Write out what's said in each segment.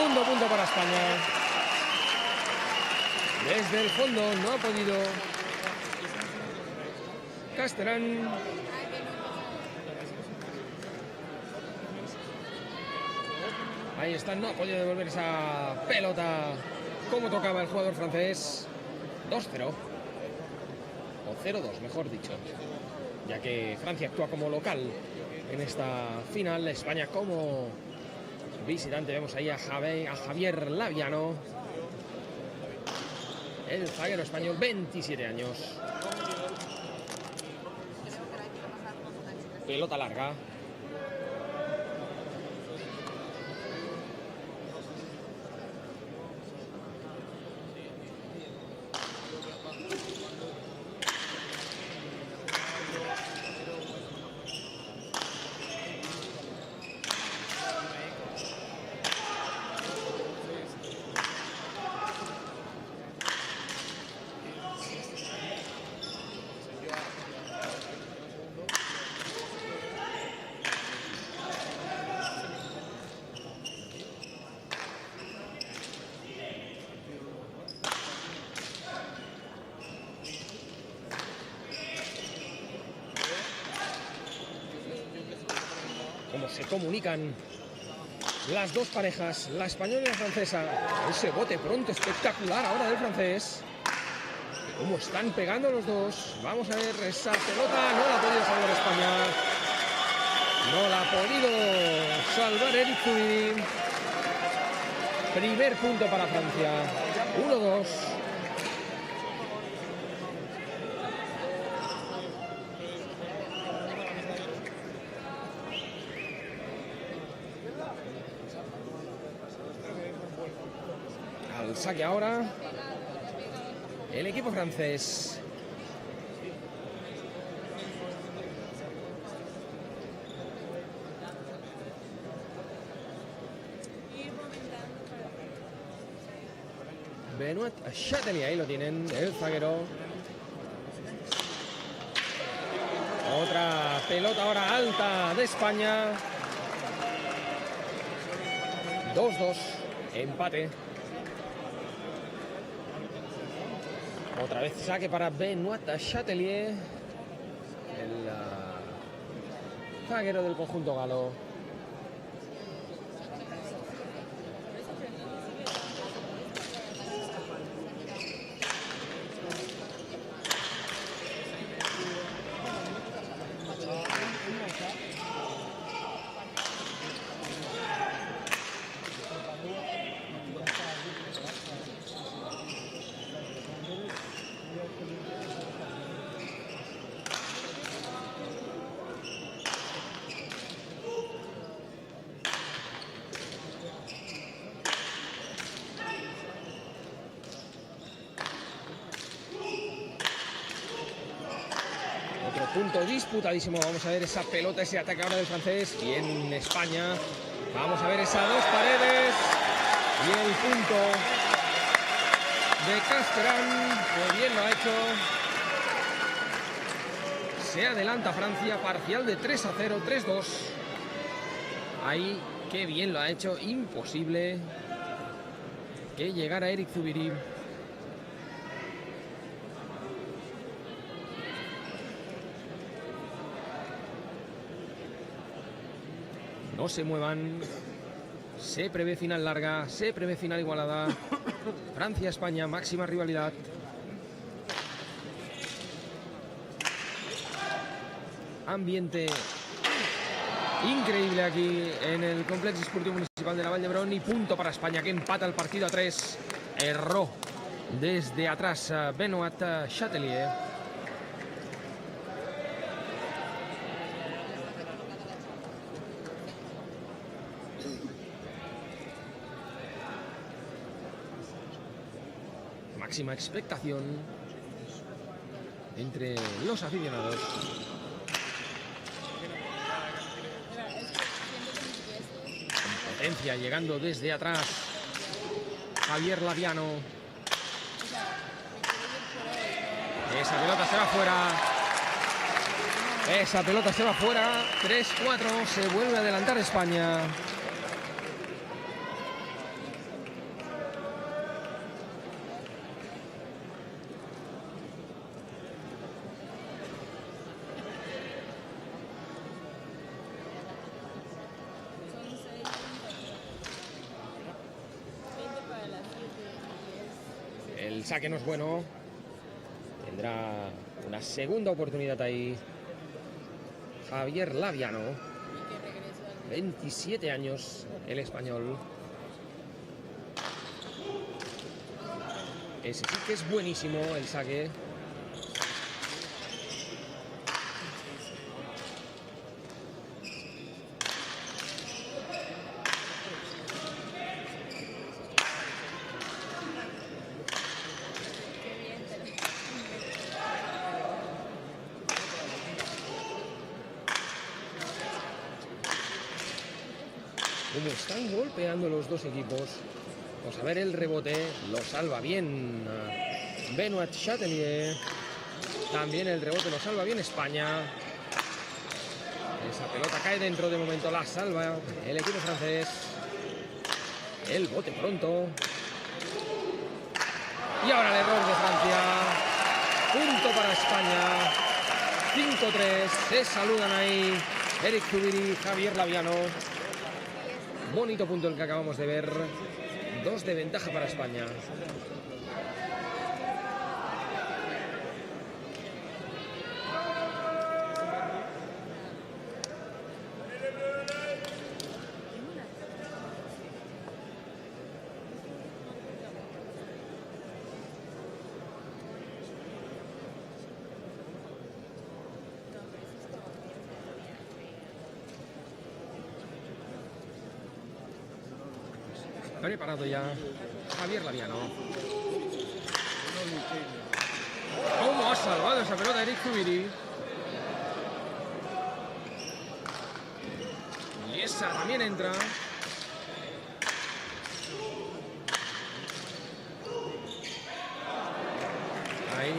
Segundo punto para España. Desde el fondo no ha podido Castellán. Ahí está, no ha podido devolver esa pelota como tocaba el jugador francés. 2-0. O 0-2, mejor dicho. Ya que Francia actúa como local en esta final. España como visitante. Vemos ahí a Javier Laviano. El zaguero español, 27 años. Pelota larga. Cómo se comunican las dos parejas, la española y la francesa. Ese bote pronto espectacular ahora del francés. Cómo están pegando los dos. Vamos a ver esa pelota. No la ha podido salvar España. No la ha podido salvar Eric Zubiri. Primer punto para Francia. 1-2. Al saque ahora el equipo francés. Benoit Châtelier, ahí lo tienen, el zaguero. Otra pelota ahora alta de España. 2-2, empate. Otra vez saque para Benoit Châtelier, el zaguero del conjunto galo. Punto disputadísimo. Vamos a ver esa pelota, ese ataque ahora del francés. Y en España vamos a ver esas dos paredes. Y el punto de Castellán. Muy bien lo ha hecho. Se adelanta Francia. Parcial de 3-0, 3-2. Ahí, qué bien lo ha hecho. Imposible que llegara Eric Zubiri. No se muevan. Se prevé final larga. Se prevé final igualada. Francia-España, máxima rivalidad. Ambiente increíble aquí en el Complejo Esportivo Municipal de la Vall d'Hebron. Y punto para España, que empata el partido a 3. Erró desde atrás Benoit Châtelier. Máxima expectación entre los aficionados. Con potencia, llegando desde atrás Javier Laviano. Esa pelota se va fuera. Esa pelota se va fuera. 3-4. Se vuelve a adelantar España. El saque no es bueno. Tendrá una segunda oportunidad ahí Javier Laviano. 27 años, el español. Ese sí que es buenísimo el saque. Como están golpeando los dos equipos. Vamos a ver el rebote. Lo salva bien Benoit Chatelier. También el rebote lo salva bien España. Esa pelota cae dentro, de momento la salva el equipo francés. El bote pronto. Y ahora el error de Francia. Punto para España. 5-3. Se saludan ahí Eric Zubiri y Javier Laviano. Bonito punto el que acabamos de ver. 2 de ventaja para España. Preparado ya Javier Laviano. ¿Cómo ha salvado esa pelota Eric Zubiri? Y esa también entra. Ahí.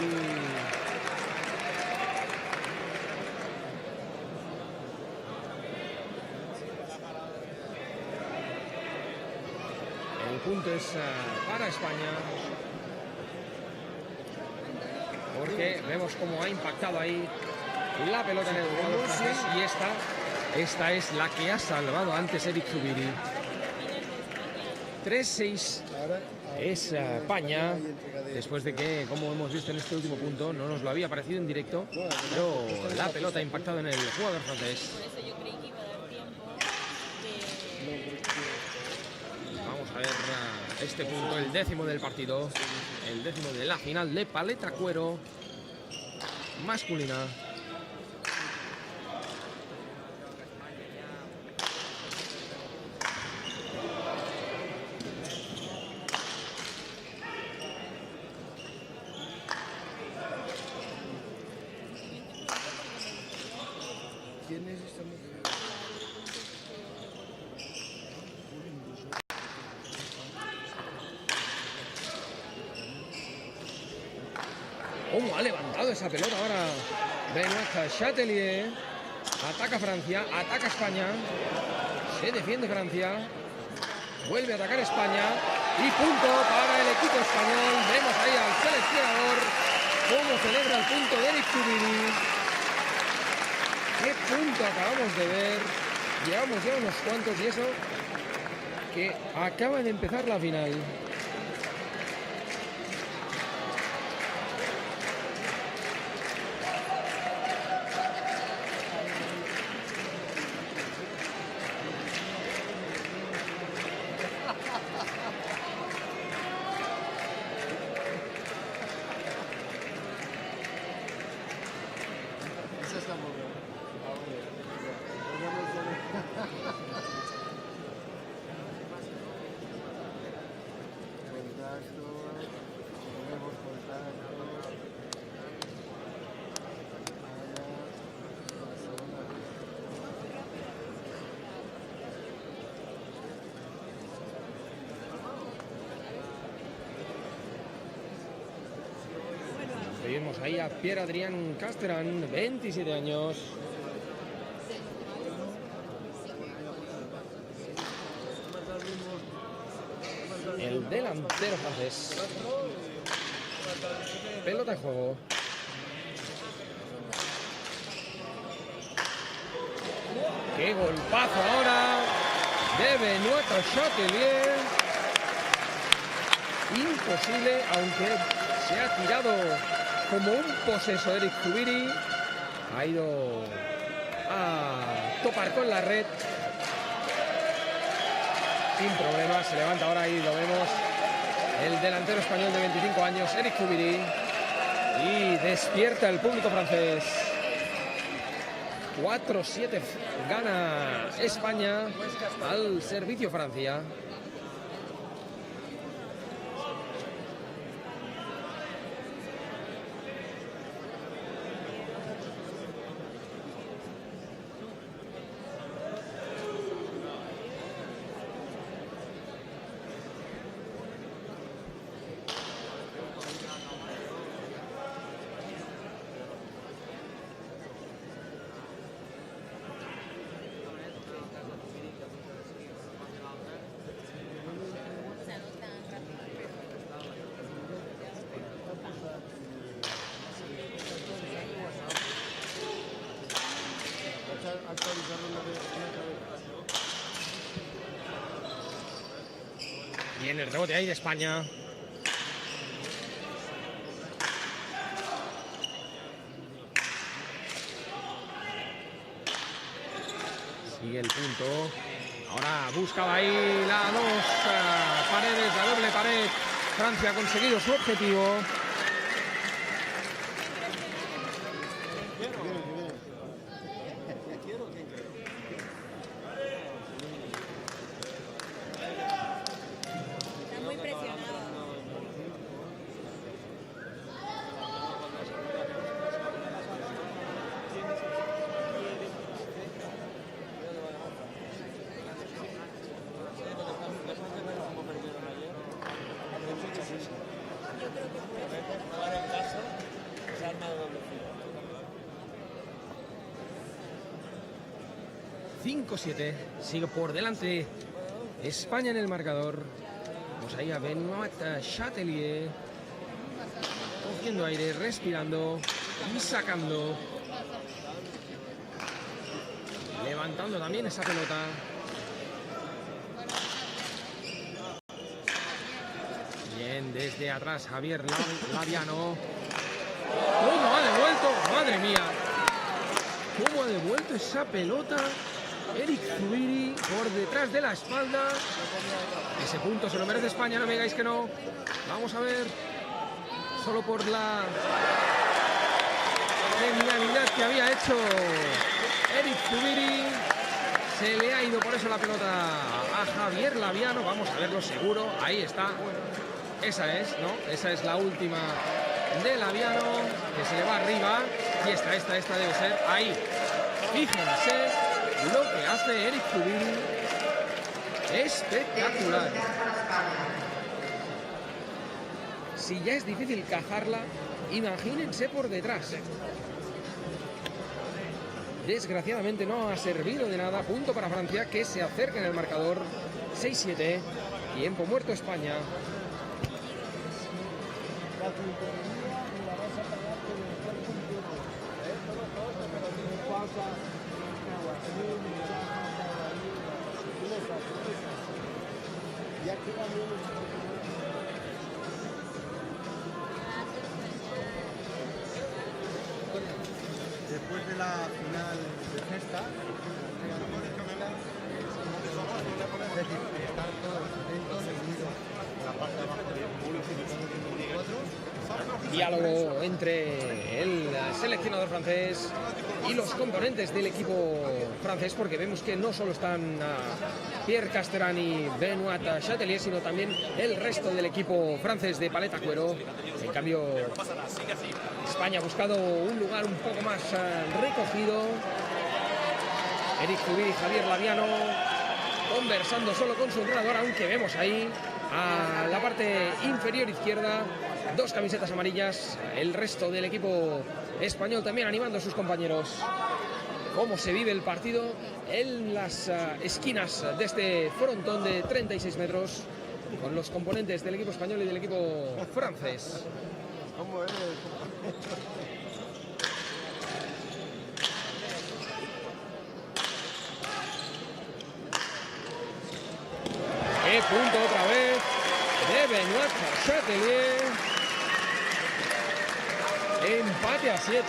El punto es para España, porque vemos cómo ha impactado ahí la pelota en el jugador francés, y esta es la que ha salvado antes Eric Zubiri. 3-6 es España, después de que, como hemos visto en este último punto, no nos lo había parecido en directo, pero la pelota ha impactado en el jugador francés. A ver este punto, el 10º del partido, el 10º de la final de paleta cuero masculina. ¿Quién es esta mujer? ¿Cómo ha levantado esa pelota ahora Benoit Chatelier? Ataca Francia, ataca España. Se defiende Francia. Vuelve a atacar España. Y punto para el equipo español. Vemos ahí al seleccionador cómo celebra el punto de Eric Zubiri. ¿Qué punto acabamos de ver? Llevamos ya unos cuantos, y eso que acaba de empezar la final. Esa está muy buena. Seguimos ahí a Pierre-Adrien Casteran, 27 años. El delantero francés. Pelota en juego. ¡Qué golpazo ahora de Benoit Chatelier! imposible, aunque se ha tirado como un poseso Eric Zubiri. Ha ido a topar con la red sin problema. Se levanta ahora y lo vemos, el delantero español de 25 años, Eric Zubiri, y despierta el público francés. 4-7 gana España al servicio Francia. Bien, el rebote ahí de España. Sigue el punto. Ahora buscaba ahí la dos paredes, la doble pared. Francia ha conseguido su objetivo. Sigue por delante España en el marcador. Vamos ahí a Benoit Chatelier, cogiendo aire, respirando y sacando. Levantando también esa pelota. Bien, desde atrás Javier Laviano. ¿Cómo ha devuelto? ¡Madre mía! ¿Cómo ha devuelto esa pelota Eric Zubiri por detrás de la espalda? Ese punto se lo merece España, no me digáis que no. Vamos a ver, solo por la genialidad que había hecho Eric Zubiri, se le ha ido por eso la pelota a Javier Laviano. Vamos a verlo seguro, ahí está. Esa es, ¿no? Esa es la última de Laviano, que se le va arriba. Y esta debe ser, ahí. Fíjense lo que hace Eric Zubiri, espectacular. Si ya es difícil cazarla, imagínense por detrás. Desgraciadamente no ha servido de nada. Punto para Francia, que se acerca en el marcador. 6-7, tiempo muerto España. Después de la final de cesta, es decir, están todos atentos y unidos en la parte de abajo del Diálogo entre el seleccionador francés y los componentes del equipo francés, porque vemos que no solo están Pierre Casteran y Benoit Chatelier, sino también el resto del equipo francés de paleta cuero. En cambio, España ha buscado un lugar un poco más recogido. Eric Zubiri y Javier Laviano conversando solo con su entrenador, aunque vemos ahí a la parte inferior izquierda dos camisetas amarillas. El resto del equipo español también animando a sus compañeros. Cómo se vive el partido en las esquinas de este frontón de 36 metros con los componentes del equipo español y del equipo francés. ¿Cómo es? ¡Qué punto otra vez! de Benoit Chatelier. Empate a 7.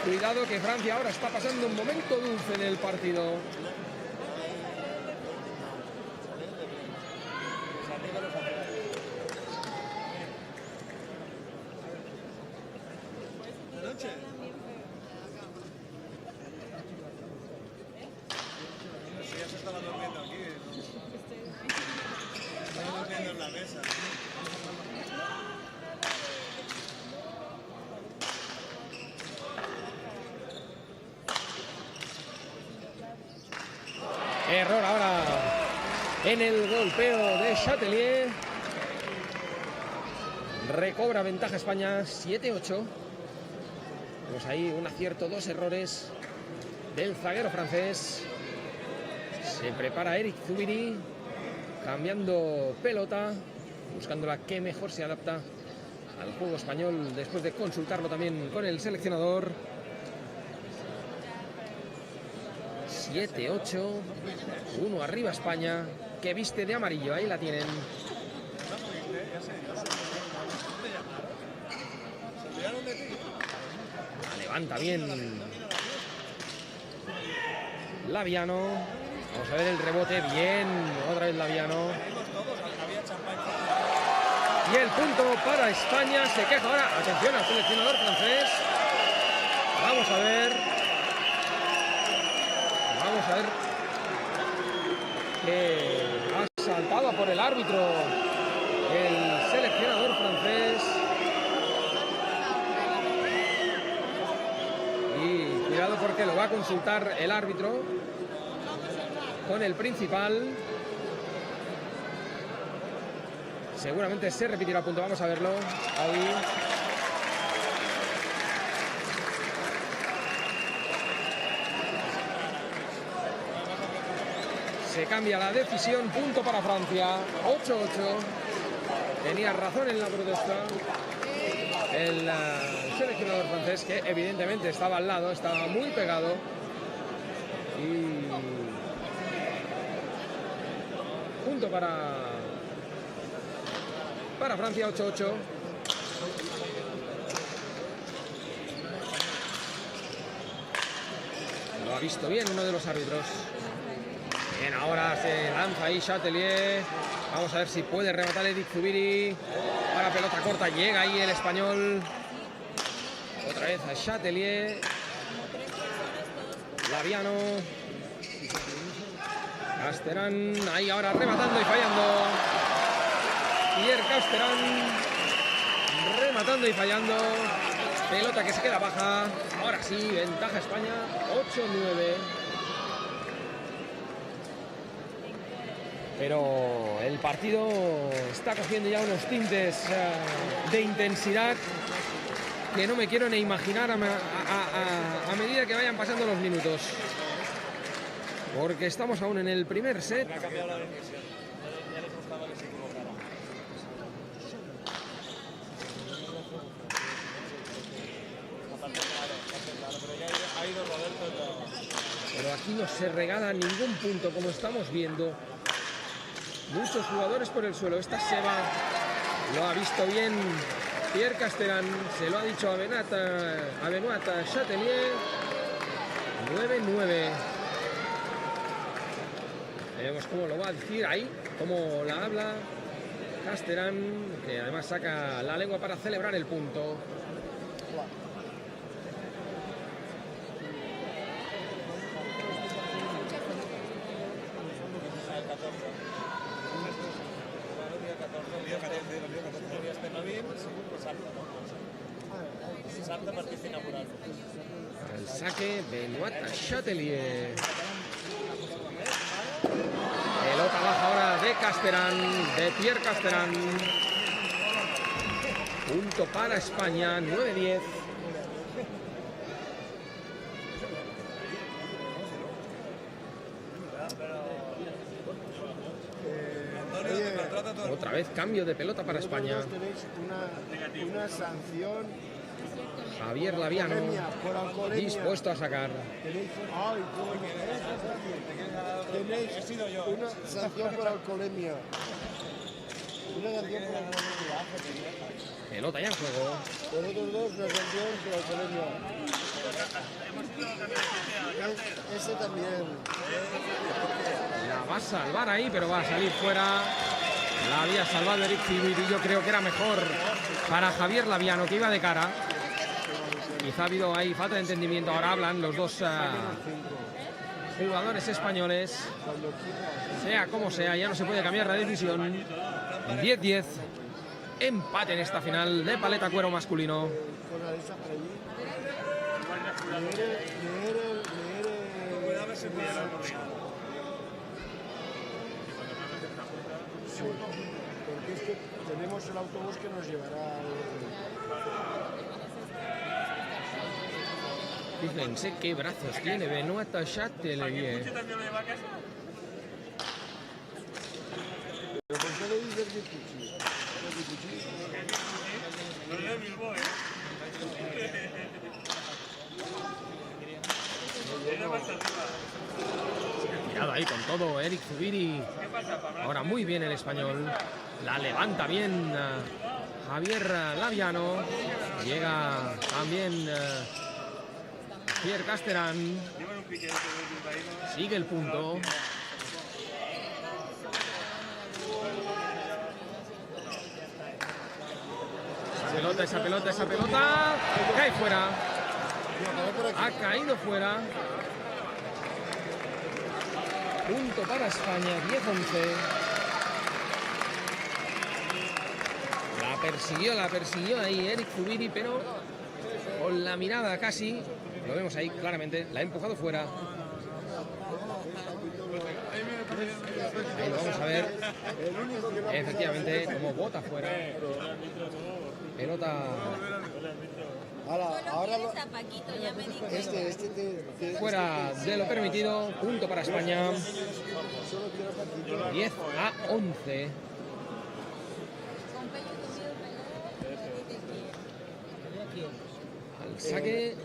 Cuidado que Francia ahora está pasando un momento dulce en el partido. Error ahora en el golpeo de Chatelier. Recobra ventaja España, 7-8. Pues ahí un acierto, 2 errores del zaguero francés. Se prepara Eric Zubiri, cambiando pelota, buscando la que mejor se adapta al juego español después de consultarlo también con el seleccionador. 7-8, 1 arriba España, que viste de amarillo, ahí la tienen. La levanta bien Laviano. Vamos a ver el rebote, bien, otra vez Laviano. Y el punto para España, se queja ahora, atención al seleccionador francés. Vamos a ver que ha saltado por el árbitro el seleccionador francés. Y cuidado porque lo va a consultar el árbitro con el principal. Seguramente se repetirá el punto, vamos a verlo. Ahí. Se cambia la decisión, punto para Francia, 8-8. Tenía razón en la protesta el seleccionador francés, que evidentemente estaba al lado, estaba muy pegado. Y punto para Francia, 8-8. Lo ha visto bien uno de los árbitros. Bien, ahora se lanza ahí Chatelier. Vamos a ver si puede rematar Eric Zubiri. Para pelota corta, llega ahí el español. Otra vez a Chatelier. Laviano. Casteran, ahí ahora rematando y fallando. Pierre Casteran. Rematando y fallando. Pelota que se queda baja. Ahora sí, ventaja España, 8-9. Pero el partido está cogiendo ya unos tintes de intensidad que no me quiero ni imaginar a medida que vayan pasando los minutos. Porque estamos aún en el primer set. Pero aquí no se regala ningún punto, como estamos viendo. Muchos jugadores por el suelo. Esta se va. Lo ha visto bien Pierre Casteran. Se lo ha dicho a Benoit Chatelier. 9-9. Vemos cómo lo va a decir ahí. Cómo la habla Casteran. Que además saca la lengua para celebrar el punto. El saque Benoit Chatelier. Pelota baja ahora de Casteran, de Pierre Casteran. Punto para España, 9-10. Otra vez cambio de pelota para España. Tenéis una sanción Javier Laviano, por alcoholemia. dispuesto a sacar. Tenéis, ay, tenéis una sanción por alcoholemia. Una sanción por alcoholemia. Pelota ya en juego. Por otros dos, una sanción por alcoholemia. Ese también. La va a salvar ahí, pero va a salir fuera. La había salvado Eric Civil y yo creo que era mejor para Javier Laviano, que iba de cara. Quizá ha habido ahí falta de entendimiento. Ahora hablan los dos jugadores españoles. Sea como sea, ya no se puede cambiar la decisión. 10-10. Empate en esta final de paleta cuero masculino. Sí, porque es que tenemos el autobús que nos llevará Fíjense qué brazos tiene Benoit Châtelier. ¿Pero por qué le dices Guipuchi? No es el mismo, ¿eh? Tirado ahí con todo Eric Zubiri. Ahora muy bien el español. La levanta bien Javier Laviano. Llega también Pierre Casteran. Sigue el punto. Esa pelota. Cae fuera. Ha caído fuera. Punto para España, 10-11. La persiguió ahí Eric Zubiri, pero con la mirada casi, lo vemos ahí claramente, la ha empujado fuera. Ahí lo vamos a ver. Efectivamente, como bota fuera. Pelota. Ahora fuera de lo permitido. Punto para España. 10-11. Al saque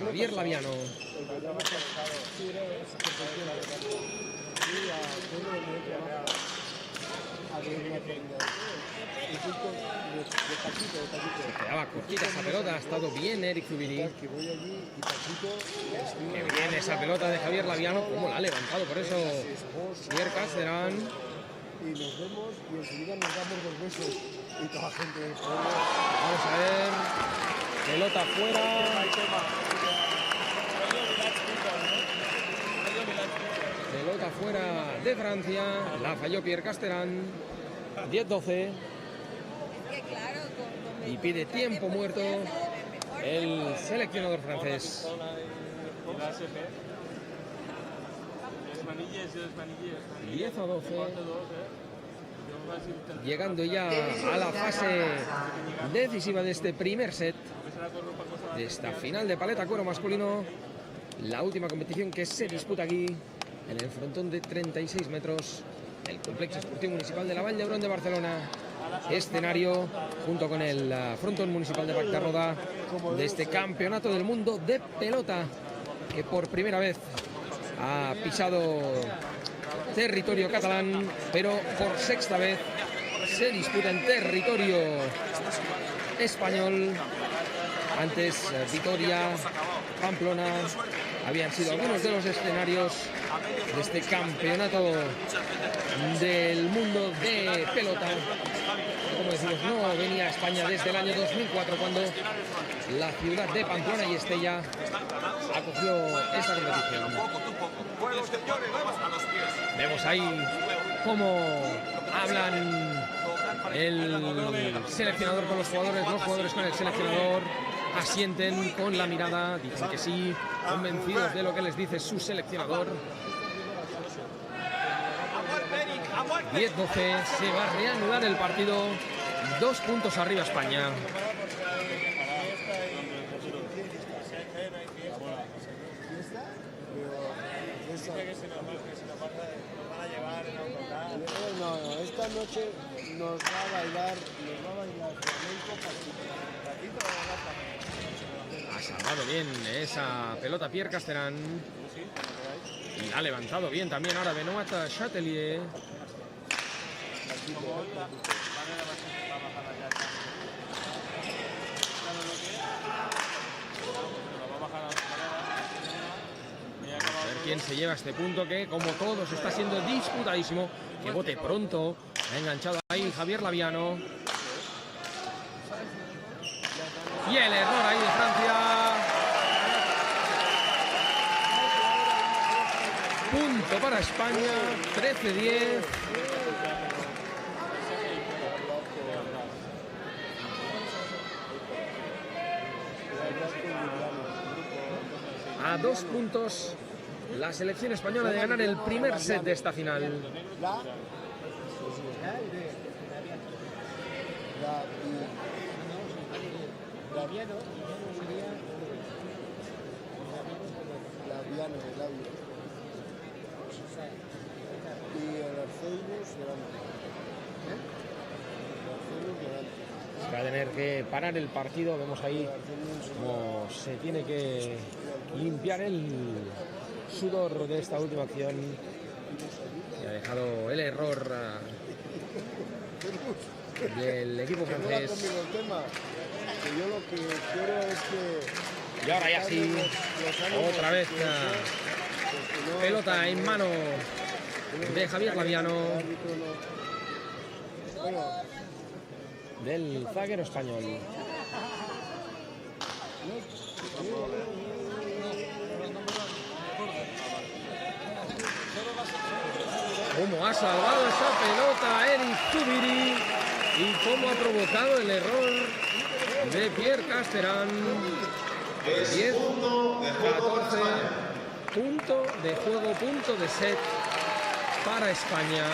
Javier Laviano. Se quedaba cortita esa pelota, ha estado bien Eric Zubiri. Que bien esa pelota de Javier Laviano, como la ha levantado, por eso Pierre Casteran. Y nos vemos y enseguida nos damos dos besos. Y toda la gente del pueblo. Vamos a ver. Pelota fuera. Pelota fuera de Francia. La falló Pierre Casteran. 10-12. Y pide tiempo muerto el seleccionador francés. 10-12. Llegando ya a la fase decisiva de este primer set, de esta final de paleta cuero masculino, la última competición que se disputa aquí en el frontón de 36 metros del Complejo Esportivo Municipal de la Vall d'Hebron de Barcelona, escenario junto con el frontón municipal de Bac de Roda de este campeonato del mundo de pelota, que por primera vez ha pisado territorio catalán, pero por sexta vez se disputa en territorio español. Antes Vitoria, Pamplona habían sido algunos de los escenarios de este campeonato del mundo de pelota. Como decimos, no venía a España desde el año 2004, cuando la ciudad de Pamplona y Estella acogió esta competición. Vemos ahí cómo hablan el seleccionador con los jugadores con el seleccionador, asienten con la mirada, dicen que sí, convencidos de lo que les dice su seleccionador. 10-12, se va a reanudar el partido, 2 puntos arriba España. No, esta noche nos va a bailar flamenco Ha salvado bien esa pelota Pierre Castellán. Y la ha levantado bien también ahora Benoit Chatelier. A ver quién se lleva este punto que, como todos, está siendo disputadísimo. Que bote pronto. Ha enganchado ahí Javier Laviano. Y el error ahí de Francia. Punto para España. 13-10. A 2 puntos la selección española de ganar el primer set de esta final. Se va a tener que parar el partido. Vemos ahí cómo se tiene que limpiar el sudor de esta última acción. Y ha dejado el error del equipo francés. Y ahora ya sí, otra vez pelota en mano de Javier Laviano, del zaguero español. Cómo ha salvado esa pelota Eric Zubiri y cómo ha provocado el error de Pierre Castellán. 10, 14, punto de juego, punto de set para España.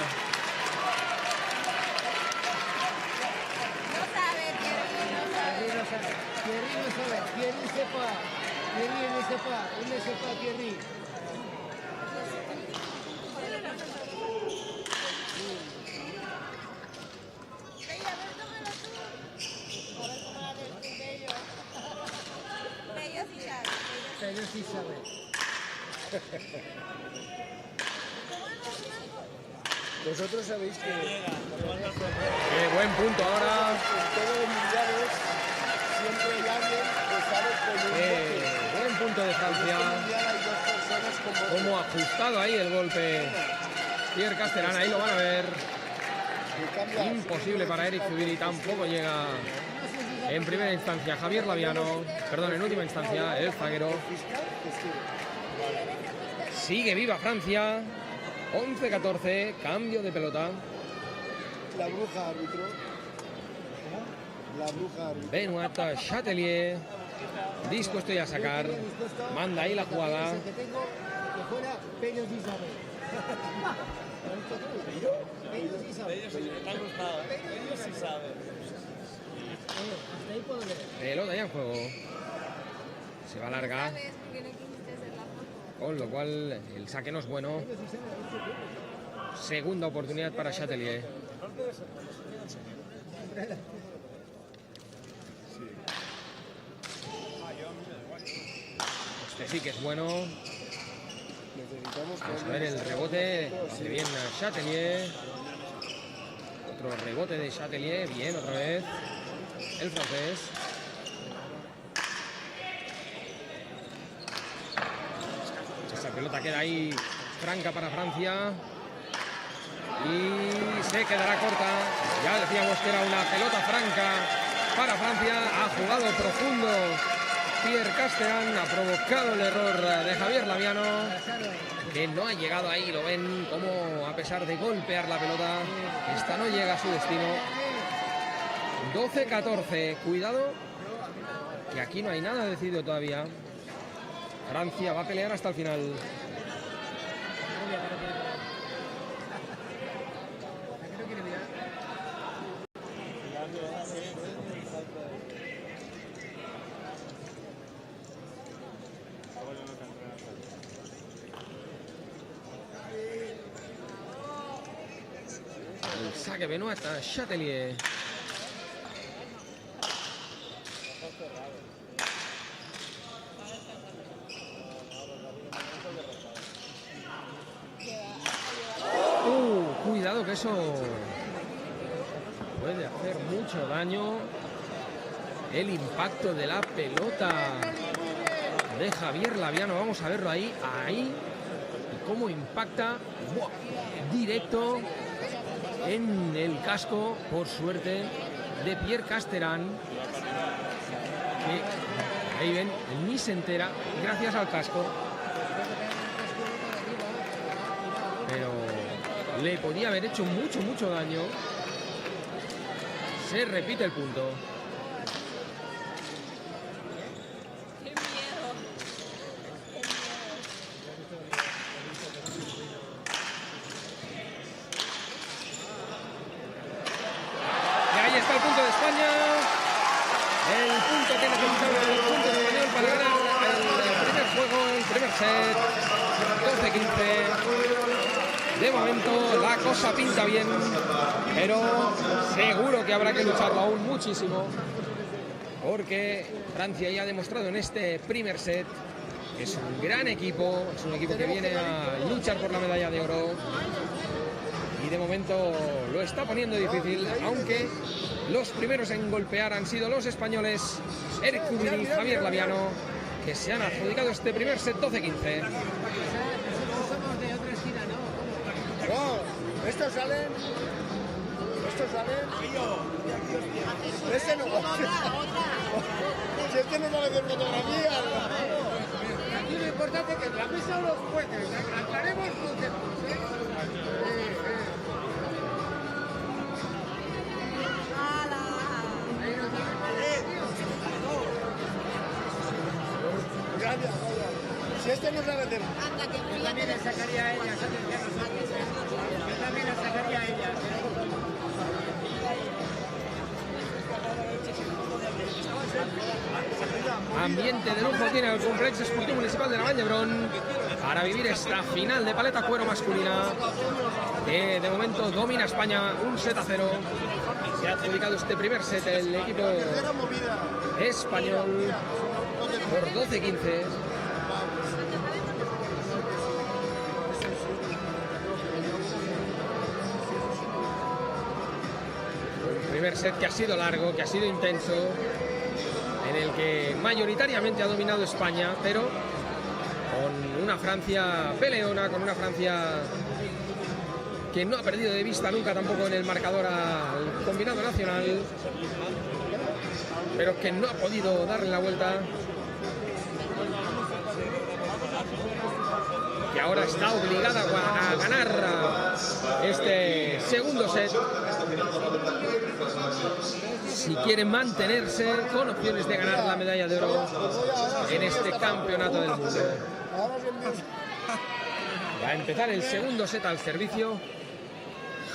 Sí sabe. Vosotros sabéis que Qué buen punto ahora. en todos los mundiales siempre hay alguien que sabe con un Buen punto de Francia. hay dos personas con Cómo ha ajustado ahí el golpe Pierre Castellán. Ahí lo van a ver. Imposible para Eric Zubiri. Tampoco llega en primera instancia Javier Laviano. Perdón, en última instancia el zaguero. Sigue viva Francia. 11-14. Cambio de pelota. La bruja árbitro. La bruja árbitro. Benoit Chatelier. Dispuesto ya a sacar. Manda ahí la jugada. Que tengo que fuera Pello sí sabe. Pello sí sabe. Te ha gustado, ¿eh? Ellos sí saben. Hasta ahí puedo leer. Pelota ya en juego. Se va larga. Con lo cual el saque no es bueno. Segunda oportunidad para Chatelier. Este sí que es bueno. Vamos a ver el rebote. Hace bien Chatelier. Otro rebote de Chatelier. Bien, otra vez. El francés. Esa pelota queda ahí franca para Francia. Y se quedará corta. Ya decíamos que era una pelota franca para Francia. Ha jugado profundo Pierre Castellán. Ha provocado el error de Javier Laviano, que no ha llegado ahí. Lo ven como, a pesar de golpear la pelota, esta no llega a su destino. 12-14. Cuidado, que aquí no hay nada decidido todavía. Francia va a pelear hasta el final. saque Benoit Chatelier. Cuidado que eso puede hacer mucho daño. El impacto de la pelota de Javier Laviano. Vamos a verlo ahí. Y cómo impacta. ¡Buah! Directo en el casco, por suerte, de Pierre Casteran. Que ahí ven, ni se entera gracias al casco. Pero le podía haber hecho mucho daño. Se repite el punto. Y ahí está el punto de España. El punto que necesitaba el punto español para ganar el primer juego, el primer set. 12-15. De momento la cosa pinta bien, pero seguro que habrá que lucharlo aún muchísimo, porque Francia ya ha demostrado en este primer set que es un gran equipo, es un equipo que viene a luchar por la medalla de oro y de momento lo está poniendo difícil, aunque los primeros en golpear han sido los españoles Eric Zubiri y Javier Laviano, que se han adjudicado este primer set 12-15. No, estos salen. Este no. Si este no sabe hacer fotografías. Aquí lo importante es que en la mesa los jueces aclaremos conceptos, Gracias. Si este no sabe hacer. Yo también le sacaría a ella, Yo también le sacaría a ella. Ambiente de lujo tiene el complejo esportivo municipal de Navañebrón para vivir esta final de paleta cuero masculina que de momento domina España un 7-0. Se ha adjudicado este primer set el equipo español por 12-15. Primer set que ha sido largo, que ha sido intenso, en el que mayoritariamente ha dominado España, pero con una Francia peleona, con una Francia que no ha perdido de vista nunca tampoco en el marcador al combinado nacional, pero que no ha podido darle la vuelta, que ahora está obligada a ganar este segundo set si quiere mantenerse con opciones de ganar la medalla de oro en este campeonato del mundo. Va a empezar el segundo set al servicio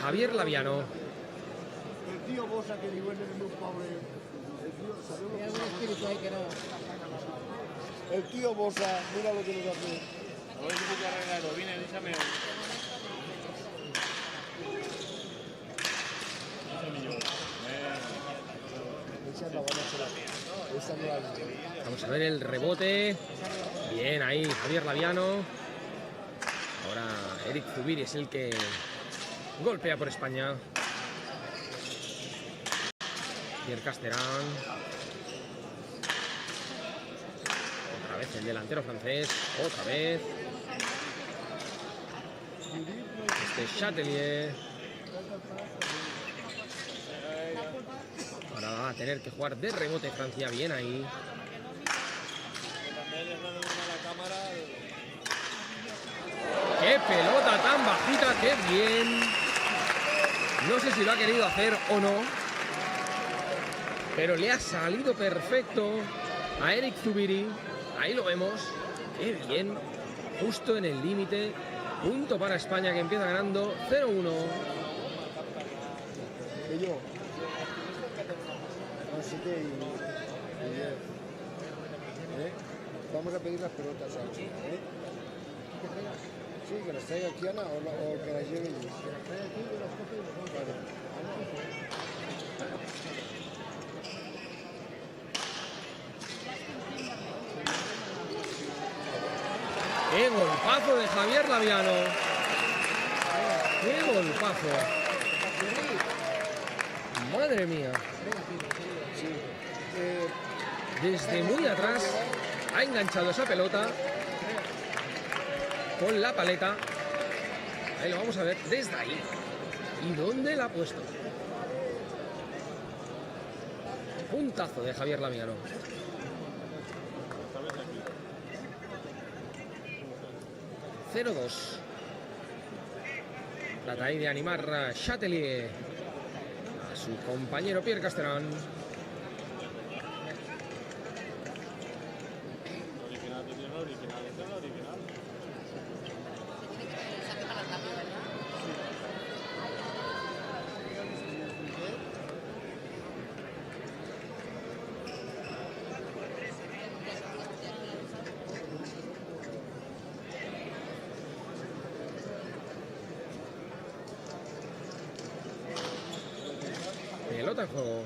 Javier Laviano. El tío Bosa que digo es muy pobre. El tío Bosa, mira lo que nos hace. A ver si puedo arreglarlo. Viene, déjame. Vamos a ver el rebote. Bien ahí Javier Laviano. Ahora Eric Zubiri es el que golpea por España. Pierre Casteran. Otra vez el delantero francés. Otra vez. Este Chatelier. Ahora va a tener que jugar de rebote Francia. Bien ahí. ¡Qué pelota tan bajita! ¡Qué bien! No sé si lo ha querido hacer o no, pero le ha salido perfecto a Eric Zubiri. Ahí lo vemos. ¡Qué bien! Justo en el límite. Punto para España, que empieza ganando 0-1. Así que vamos a pedir las pelotas, ¿sabes? Sí, que las traiga Kiana o que las lleve yo. Claro. ¡Qué golpazo de Javier Laviano! ¡Qué golpazo! ¡Madre mía! Desde muy atrás ha enganchado esa pelota con la paleta. Ahí lo vamos a ver desde ahí. ¿Y dónde la ha puesto? Puntazo de Javier Laviano. ...0-2. Trata ahí de animar a Chatelier, a su compañero Pierre Castellón. Pelota en juego.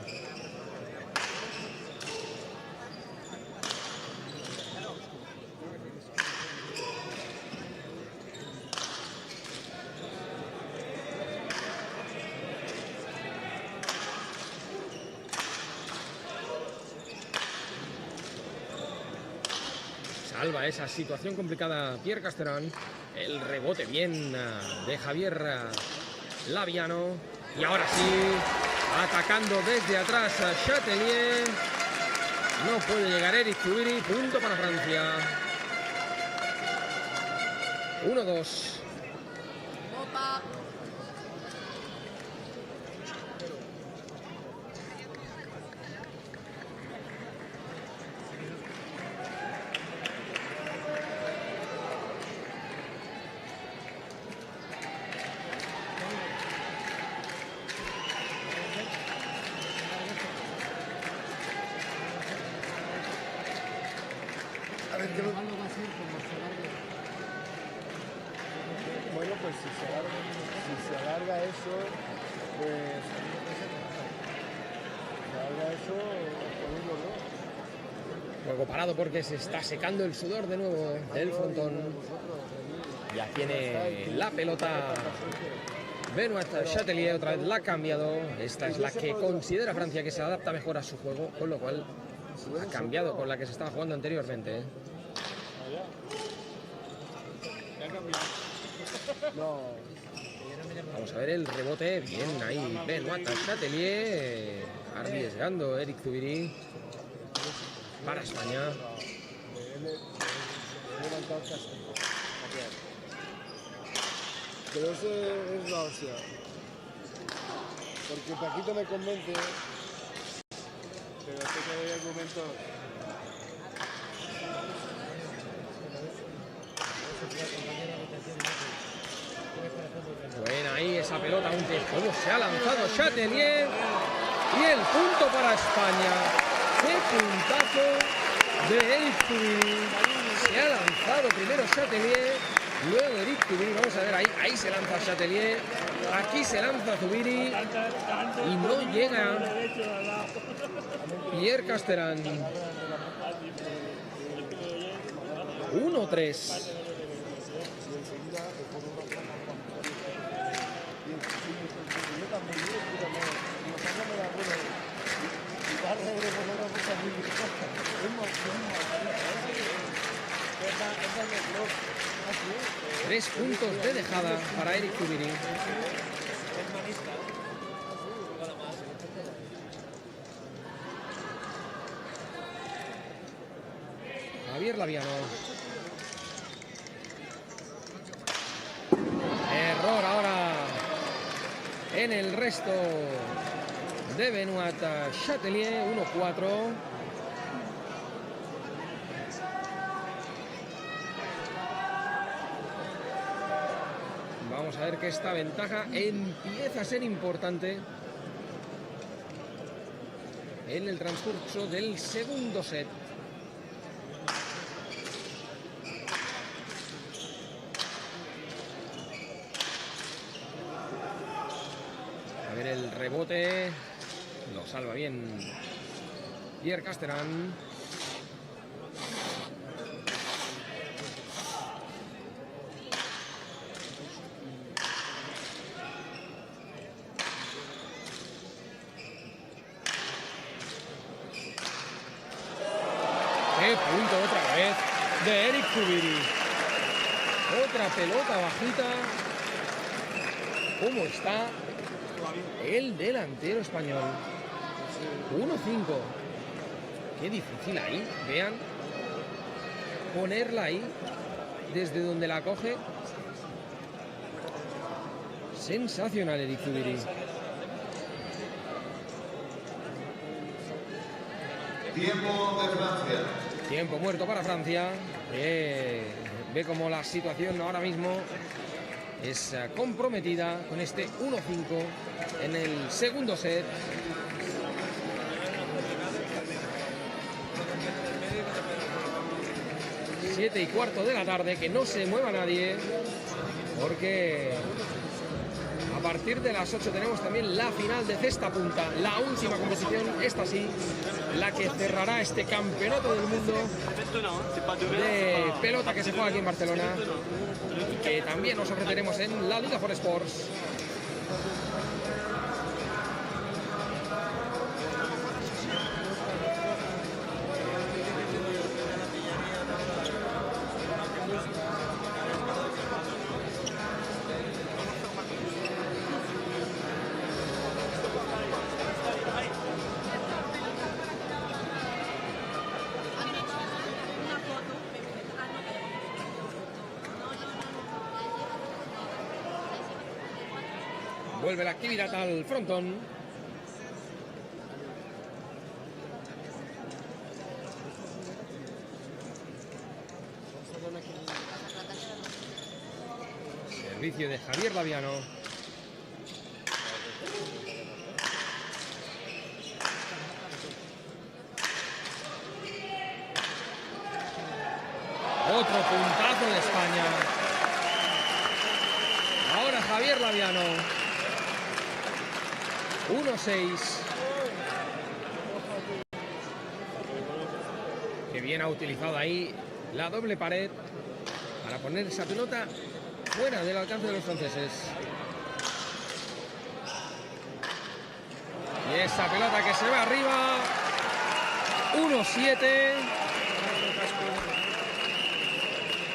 Salva esa situación complicada Pierre Castellón. El rebote bien de Javier Laviano. Y ahora sí, atacando desde atrás a Chatelier. No puede llegar Eric Zubiri. Punto para Francia. 1-2. Bueno, pues si se alarga eso, pues Juego parado porque se está secando el sudor de nuevo del frontón. Ya tiene la pelota Benoit Chatelier, otra vez la ha cambiado. Esta es la que considera Francia que se adapta mejor a su juego, con lo cual ha cambiado con la que se estaba jugando anteriormente. Vamos a ver el rebote. Bien ahí Benoit Chatelier. Arriesgando Eric Zubiri para España. Pero eso es la hostia. Porque Paquito me convence. Pero sé que hay argumentos. Buena ahí esa pelota, aunque cómo se ha lanzado Chatelier. Y el punto para España. ¡Qué puntazo de Eric Zubiri! Se ha lanzado primero Chatelier, luego Eric Zubiri. Vamos a ver ahí se lanza Chatelier. Aquí se lanza Zubiri. Y no llega Pierre Castellón. 1-3. Tres puntos de dejada para Eric Zubiri. Javier Laviano. Error ahora en el resto de Benoit Chatelier. 1-4. Vamos a ver que esta ventaja empieza a ser importante en el transcurso del segundo set. A ver el rebote. Lo salva bien Pierre Castellón. ¡Qué punto otra vez de Eric Zubiri! Otra pelota bajita. ¿Cómo está el delantero español? 1-5. Qué difícil ahí, vean. Ponerla ahí, desde donde la coge. Sensacional Eric Zubiri. Tiempo de Francia. Tiempo muerto para Francia. Ve como la situación ahora mismo es comprometida con este 1-5 en el segundo set. 7:15 de la tarde, que no se mueva nadie, porque a partir de las 8 tenemos también la final de cesta punta, la última competición, esta sí, la que cerrará este campeonato del mundo de pelota que se juega aquí en Barcelona y que también nos ofreceremos en la Liga for Sports. Vuelve la actividad al frontón. Servicio de Javier Laviano. Otro puntazo de España. Ahora Javier Laviano. 1-6. Que bien ha utilizado ahí la doble pared para poner esa pelota fuera del alcance de los franceses. Y esa pelota que se va arriba. 1-7.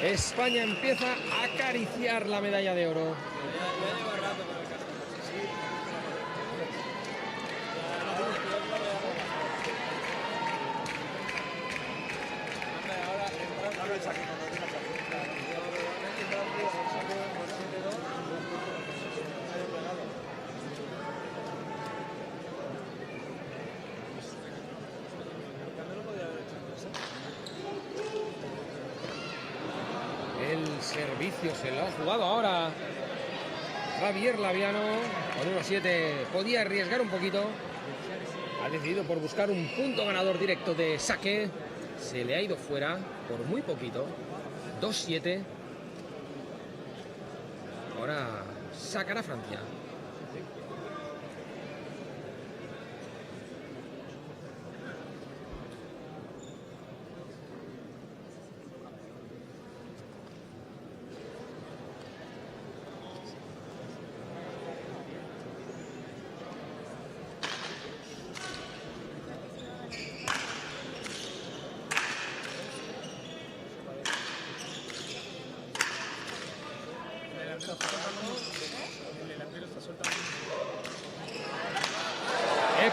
España empieza a acariciar la medalla de oro. El servicio se lo ha jugado ahora Javier Laviano con 1-7. Podía arriesgar un poquito. Ha decidido por buscar un punto ganador directo de saque. Se le ha ido fuera por muy poquito. 2-7. Ahora sacará Francia.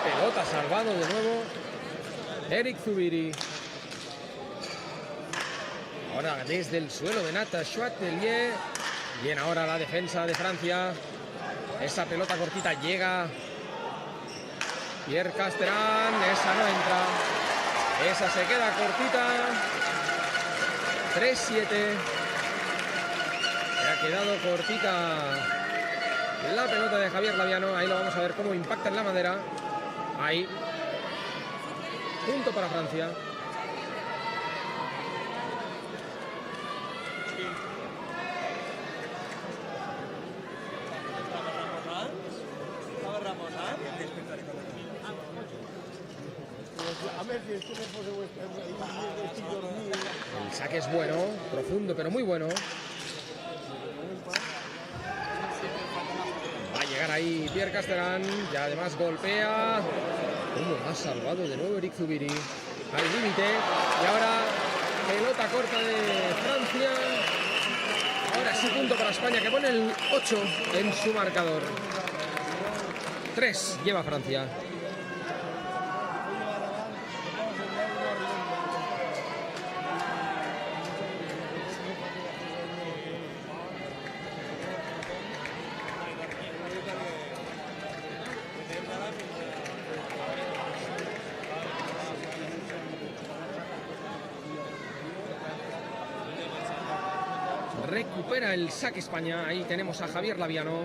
Pelota salvado de nuevo Eric Zubiri. Ahora desde el suelo de Nata Chouatelier. Bien, ahora la defensa de Francia. Esa pelota cortita llega Pierre Casteran. Esa no entra. Esa se queda cortita. 3-7. Se ha quedado cortita la pelota de Javier Laviano. Ahí lo vamos a ver cómo impacta en la madera. Ahí. Punto para Francia. El saque es bueno, profundo, pero muy bueno. Va a llegar ahí Pierre Casteran, y además golpea. ¿Cómo ha salvado de nuevo Eric Zubiri? Al límite, y ahora Pelota corta de Francia. Ahora sí, punto para España, que pone el 8 en su marcador. 3 lleva Francia. Recupera el saque España. Ahí tenemos a Javier Laviano.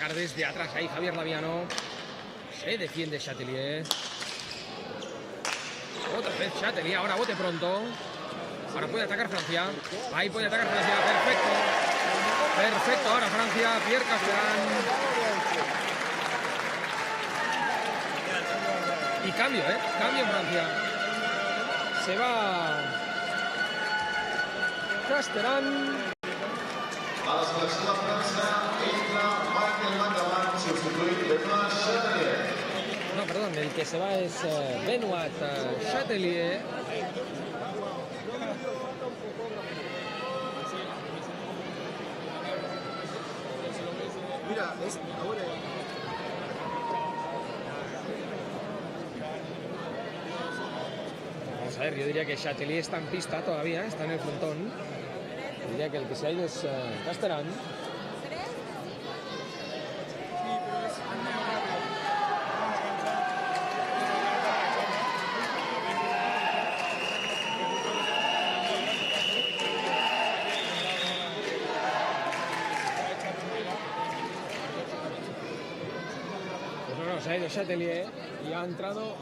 Desde atrás ahí Javier Laviano. Se defiende Chatelier. Otra vez Chatelier. Ahora bote pronto. Ahora puede atacar Francia. Ahí puede atacar Francia. Perfecto. Perfecto. Ahora Francia. Pierre Castellán. Y cambio, cambio en Francia. Se va Castellán. No, perdón, el que se va es Benoit Chatelier. Mira, es ahora. Vamos a ver, yo diría que Chatelier está en pista todavía, está en el frontón. Diría que el que se ha ido es Castellán. Se ha ido Chatelier y ha entrado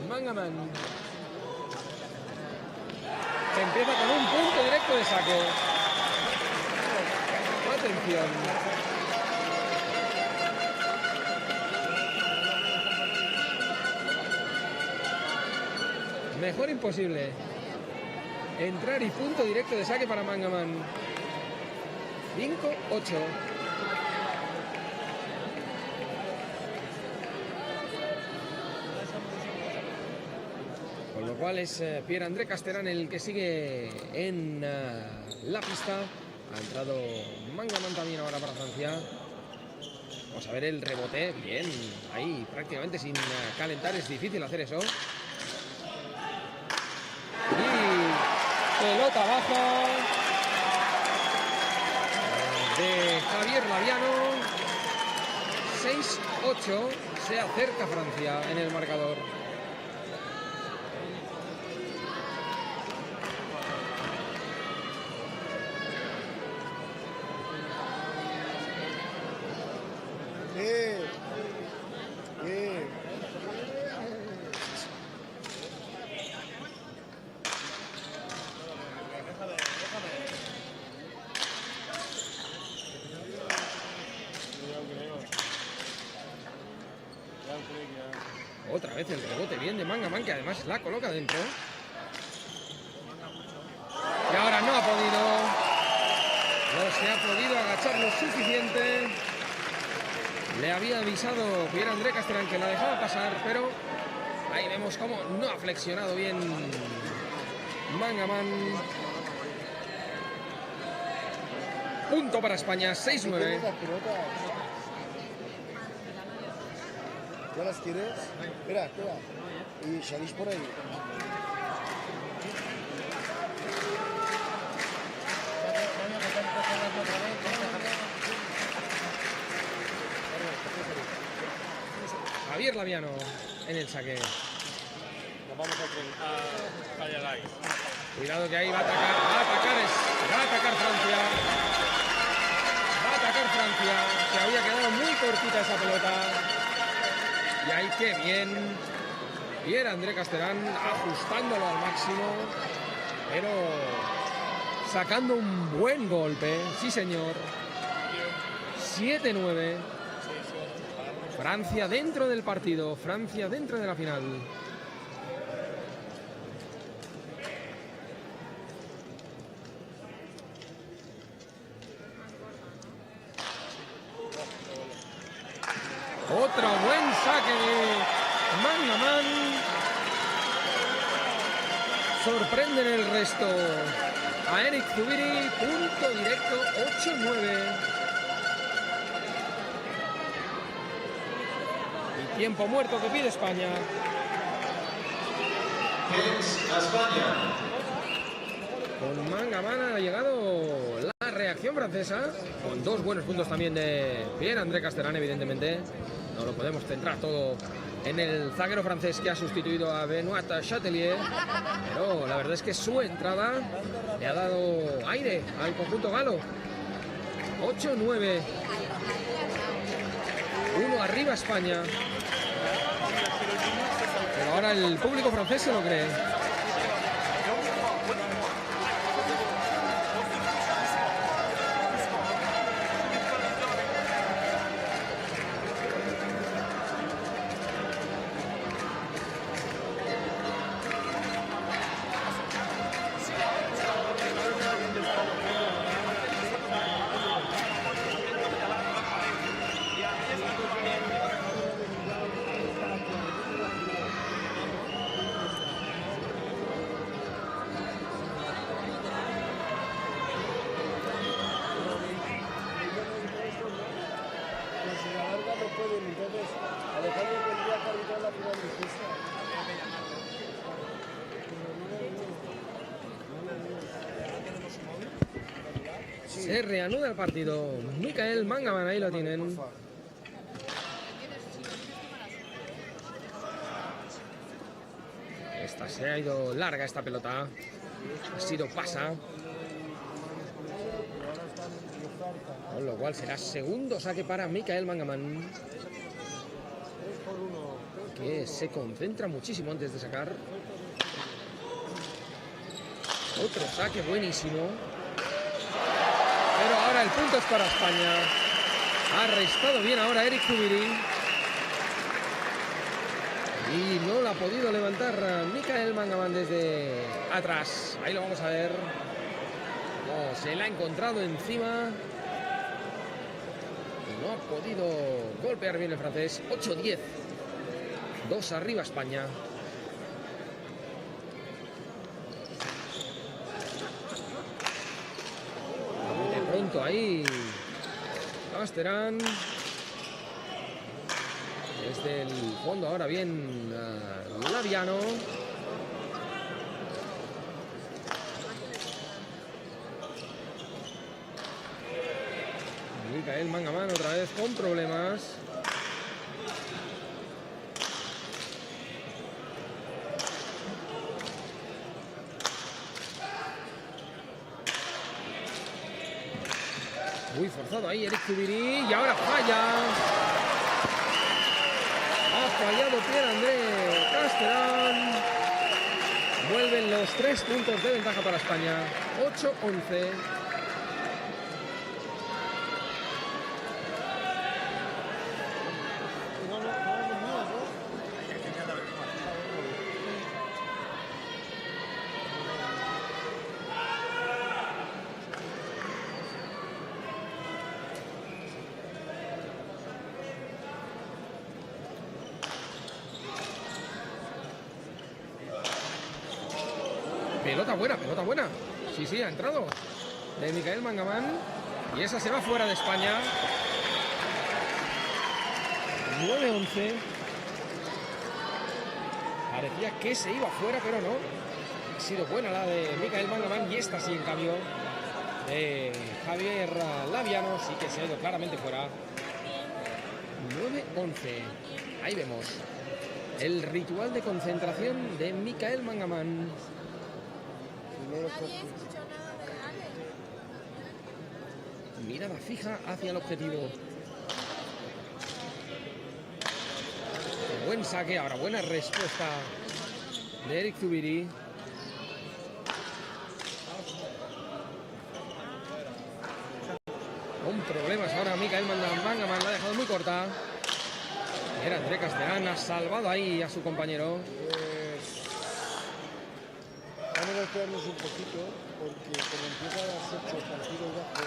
Mangaman. Se empieza con un punto directo de saque. Atención. Mejor imposible. Entrar y punto directo de saque para Mangaman. 5-8. Con lo cual es Pierre-André Castellán el que sigue en la pista. Ha entrado Mangaman también ahora para Francia. Vamos a ver el rebote. Bien, ahí prácticamente sin calentar. Es difícil hacer eso. Y pelota baja de Javier Laviano. 6-8. Se acerca Francia en el marcador. Otra vez el rebote bien de Mangaman, que además la coloca dentro. Y ahora no ha podido. No se ha podido agachar lo suficiente. Le había avisado Pierre-André Castellán que la dejaba pasar, pero ahí vemos cómo no ha flexionado bien Mangaman. Punto para España, 6-9. ¿Ya las quieres? Espera, espera. Y salís por ahí. Javier Laviano en el saque. Nos vamos a Fallalay. Cuidado que ahí va a atacar, va a atacar Francia. Va a atacar Francia, que había quedado muy cortita esa pelota. Y ahí qué bien. Pierre-André Castellán ajustándolo al máximo, pero sacando un buen golpe, sí señor. 7-9. Francia dentro del partido, Francia dentro de la final. Otro buen saque de Mangaman. Sorprenden el resto a Eric Zubiri. Punto directo, 8-9. Y tiempo muerto que pide España. A España. Con Mangaman ha llegado la reacción francesa, con dos buenos puntos también de Pierre-André Castellane, evidentemente. No lo podemos centrar todo en el zaguero francés que ha sustituido a Benoit Chatelier, pero la verdad es que su entrada le ha dado aire al conjunto galo. 8-9. 1 arriba España. Pero ahora el público francés se lo cree. Se reanuda el partido. Mikael Mangaman, ahí lo tienen. Esta se ha ido larga, esta pelota. Ha sido pasa. Con lo cual será segundo saque para Mikael Mangaman, que se concentra muchísimo antes de sacar. Otro saque buenísimo. Pero ahora el punto es para España. Ha restado bien ahora Eric Zubiri. Y no lo ha podido levantar Mikael Mangaman desde atrás. Ahí lo vamos a ver. No, se la ha encontrado encima. No ha podido golpear bien el francés. 8-10. 2 arriba España. Ahí Castellane desde el fondo, ahora bien Laviano. Mikael Mangaman otra vez con problemas. Muy forzado ahí Eric Zubiri y ahora falla. Ha fallado Pierre-André Castellane. Vuelven los 3 puntos de ventaja para España. 8-11. Pelota buena. Sí, ha entrado. De Mikael Mangaman. Y esa se va fuera de España. 9-11. Parecía que se iba fuera, pero no. Ha sido buena la de Mikael Mangaman. Y esta sí, en cambio, de Javier Laviano, sí que se ha ido claramente fuera. 9-11. Ahí vemos el ritual de concentración de Mikael Mangaman. Mirada fija hacia el objetivo. Buen saque, ahora buena respuesta de Eric Zubiri. Con problemas ahora Michael Mangaman, la ha dejado muy corta. Era André Castellán, ha salvado ahí a su compañero. Vamos a esperarnos un poquito, porque como empieza a las 8 el partido bajo.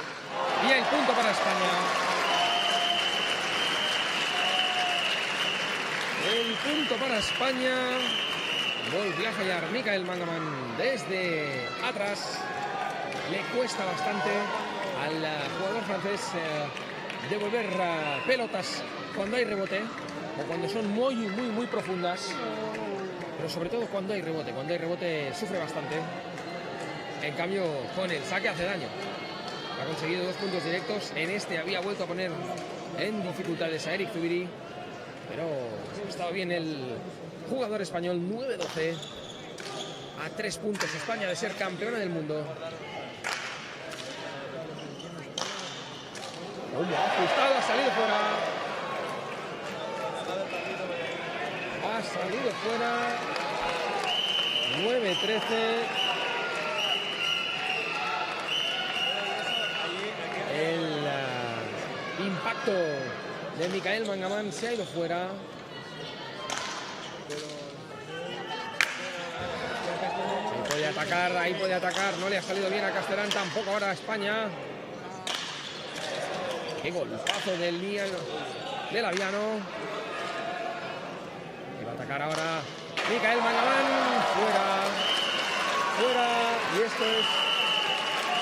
Y el punto para España. El punto para España. Volvió a fallar Michael Mangaman desde atrás. Le cuesta bastante al jugador francés devolver pelotas cuando hay rebote o cuando son muy profundas, pero sobre todo cuando hay rebote sufre bastante. En cambio con el saque hace daño. Ha conseguido 2 puntos directos. En este había vuelto a poner en dificultades a Eric Zubiri, pero ha estado bien el jugador español. 9-12 a 3 puntos España de ser campeona del mundo. Ajustado, ha salido fuera. Ha salido fuera. 9-13. El impacto de Michael Mangaman se ha ido fuera. Ahí puede atacar. No le ha salido bien a Castellán, tampoco ahora a España. Qué golpazo del Laviano. Y va a atacar ahora Michael Mangaman. Fuera. Y esto es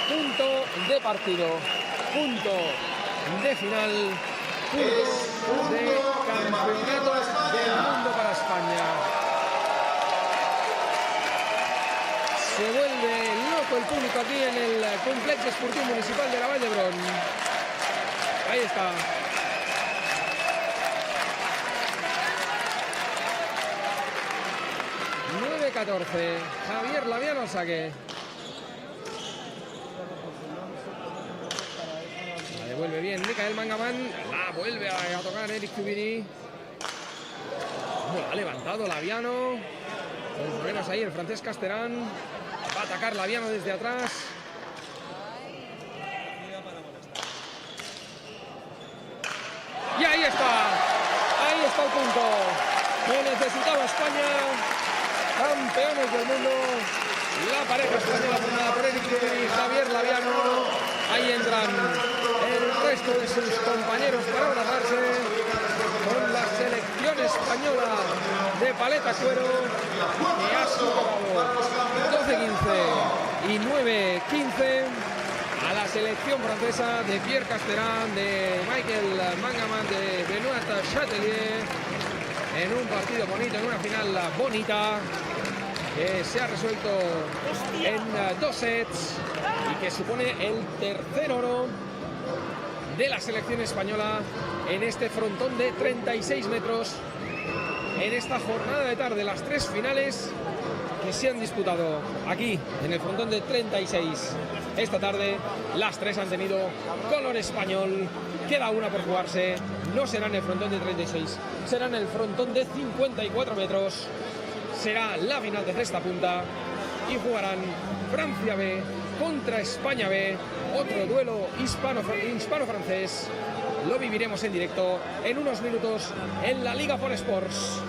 punto de partido. Punto de final. Punto de campeonato del mundo para España. Se vuelve loco el público aquí en el complejo esportivo municipal de la Vall d'Hebron. Ahí está. ...9-14... Javier Laviano al saque. La devuelve bien Michael Mangaman. La vuelve a tocar Eric Zubiri. Ha levantado Laviano. Con problemas ahí el francés Castellán. Va a atacar Laviano desde atrás. Y ahí está el punto que necesitaba España, campeones del mundo, la pareja española formada por Eric Zubiri y Javier Laviano. Ahí entran el resto de sus compañeros para abrazarse con la selección española de paleta cuero, que ha superado 12-15 y 9-15 a la selección francesa de Pierre Castellán, de Michael Mangaman, de Benoit Chatelier, en un partido bonito, en una final bonita, que se ha resuelto en 2 sets y que supone el tercer oro de la selección española en este frontón de 36 metros, en esta jornada de tarde, las 3 finales que se han disputado aquí en el frontón de 36. Esta tarde las 3 han tenido color español. Queda una por jugarse. No será en el frontón de 36, será en el frontón de 54 metros. Será la final de cesta punta y jugarán Francia B contra España B. Otro duelo hispano-francés. Lo viviremos en directo en unos minutos en la Liga 4Sports.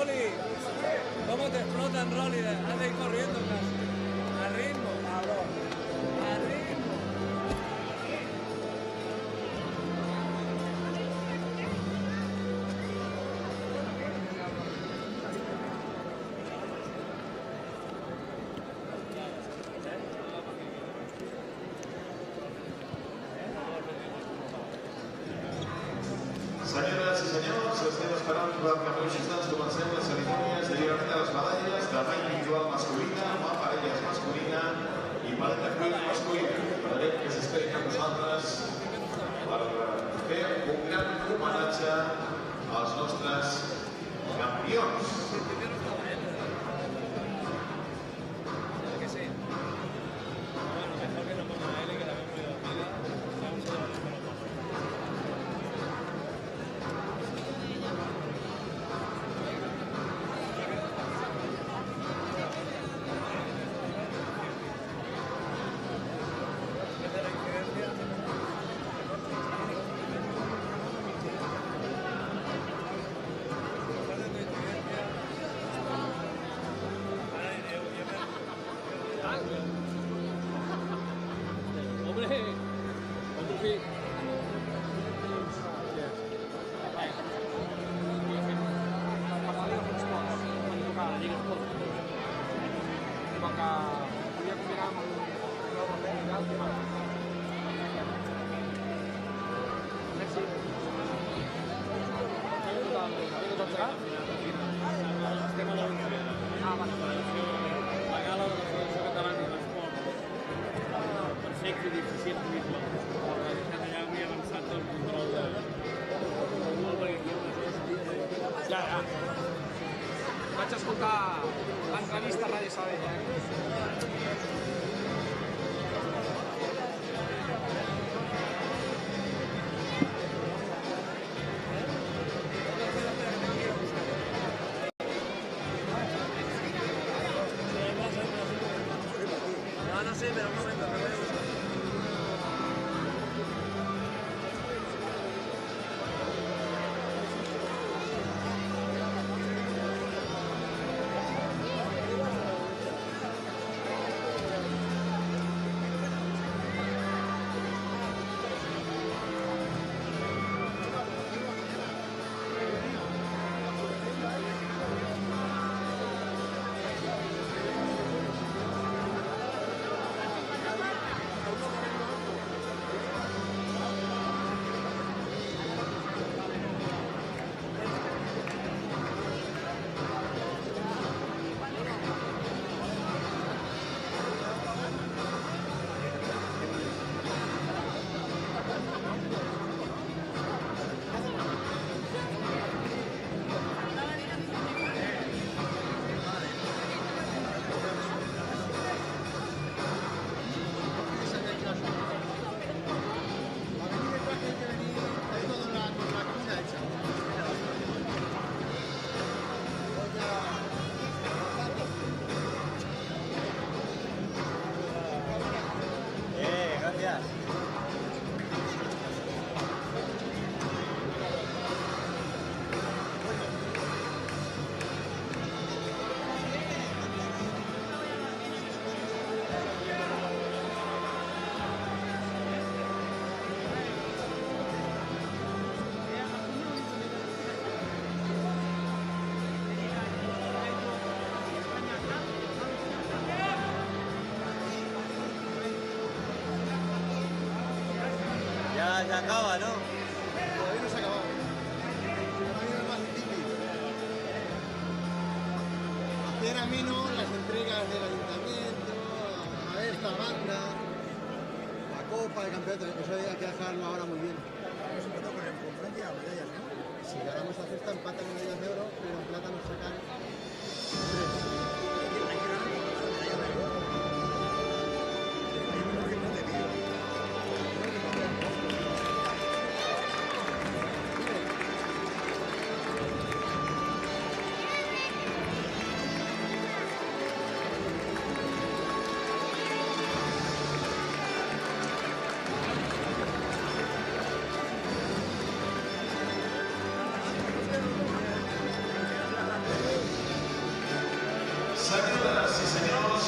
Rolly. ¿Cómo te explotan, Rolly? Has de ir corriendo casi. Al ritmo, cabrón. Al ritmo. Senyores i senyors, estem esperant per que en uns instants comencem les cerimònies de lliurament de les medalles de mà individual masculina, mà parelles masculina i paleta cuir masculina. Esperarem que s'esperin amb nosaltres per fer un gran homenatge als nostres campions. Perfecte, difícil, allà hauria avançat el control de... Ja. Vaig escoltar l'entrevista a Ràdio Sabadell. No sé, pero un momento, que voy a buscar. Ya se acaba, ¿no? Todavía no se ha acabado. Todavía es más difícil. Hacer ameno las entregas del ayuntamiento, a esta banda, la copa, el campeonato, eso hay que dejarlo ahora muy bien. Estamos empezando con el conferencia de medallas, ¿no? Si ganamos esta cesta, empatan medallas de oro, pero en plata nos sacan 3.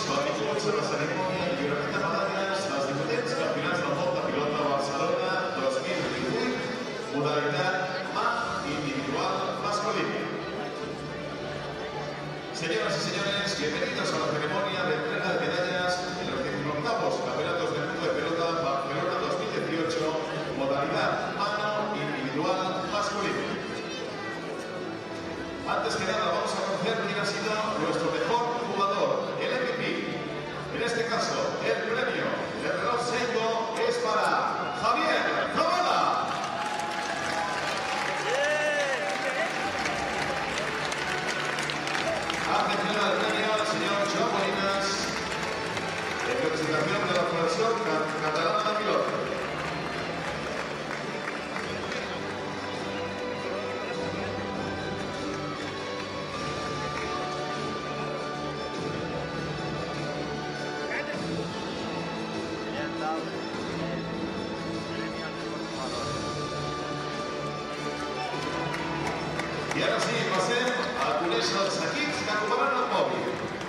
continguts en la cerimònia de lliurament de medalles dels 18 campionats del món de pilota Barcelona 2018, modalitat mà individual masculina. Señoras y señores, bienvenidos a la ceremonia de entrega de medallas en los 19º Campeonatos del Mundo de Pelota Barcelona 2018, modalidad mano individual masculina. Antes que nada, vamos a conocer quién ha sido nuestro mejor jugador, el MVP. En este caso, el premio del reloj seco es para Javier Zavala. Hace entrega del premio al señor Joan Molinas, en representación de la Federación Catalana de Pilota. I ara sí, passem a conèixer els equips que ocuparan el podi.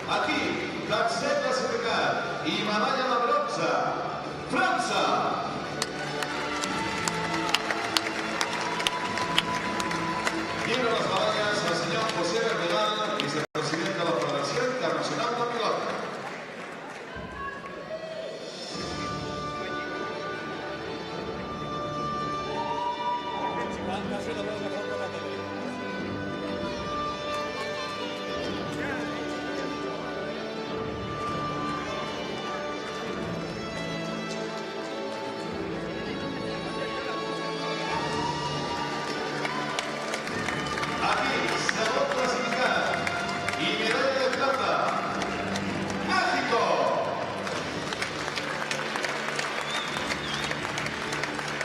Aquí, tercer classificat i medalla de bronze, França. Lliura les medalles al senyor José Verdedal, vicepresident de la Federació Internacional de Pilota. Aquí, segon classificat i medalla de plata, México.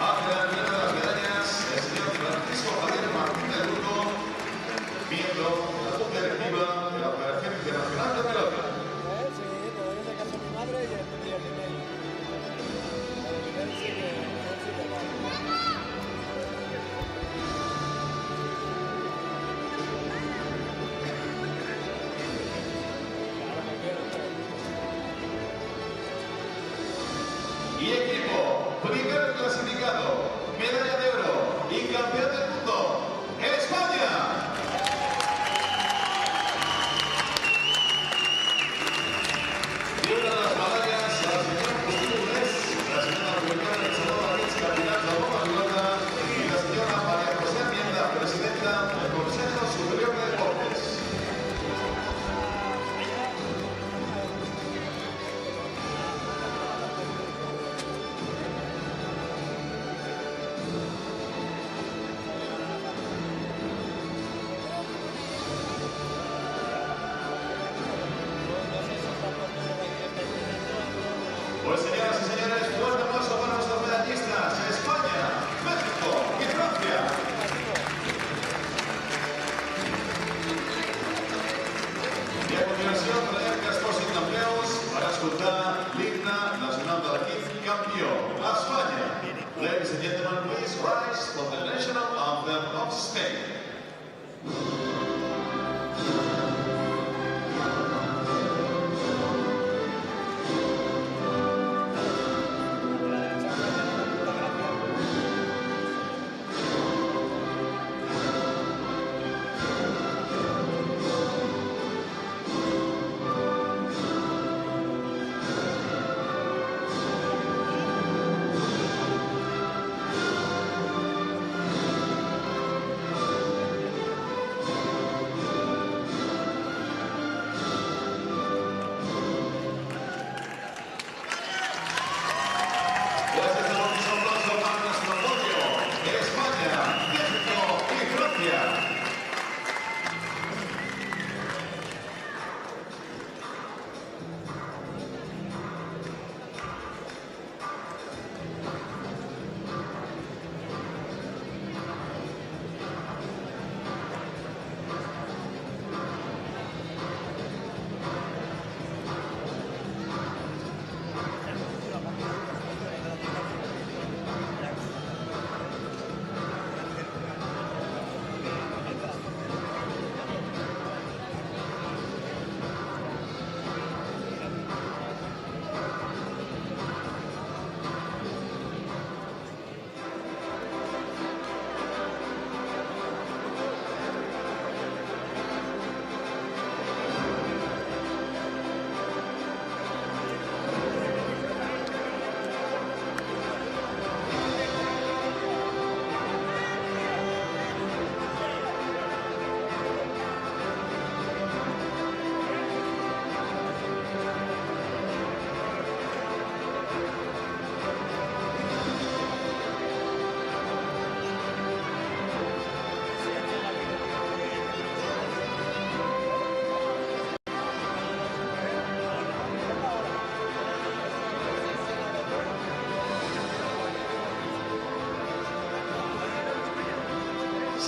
Hace la entrega de las medallas el señor Francisco Javier Martín del Grupo, miembro de la Junta Directiva de la Federación Internacional de Pelota. Sí, pero en ese caso mi madre y el nivel. El nivel sí que vale. Y equipo, primer clasificado, medalla de oro y campeón del mundo, España. Y una de las medallas a la señora Cristina Ules, la señora Republicana del Salvador Arquets, candidata a Bomba Pilota, y la señora María José Mienda, presidenta del Consejo Superior de Deportes. Pues señoras y señores, fuerte aplauso para nuestros medallistas, España, México y Francia. I a continuació traiem que es posin dempeus per escoltar l'himne nacional de l'equip campió, Espanya. Ladies and gentlemen, please rise for the national anthem of Spain.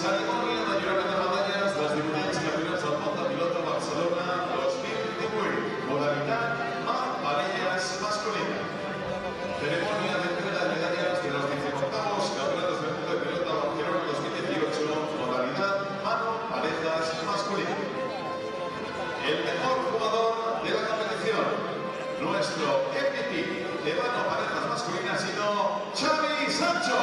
ceremonia de lliurament de medalles dels 18 campionats del món de pilota Barcelona 2018. Modalitat mà parelles masculina. Ceremonia de entrega de medallas de los 18avos campeonatos del mundo de pelota Barcelona 2018. Modalidad mano parejas masculina. El mejor jugador de la competición, nuestro MVP de mano parejas masculina ha sido Xavi Sancho.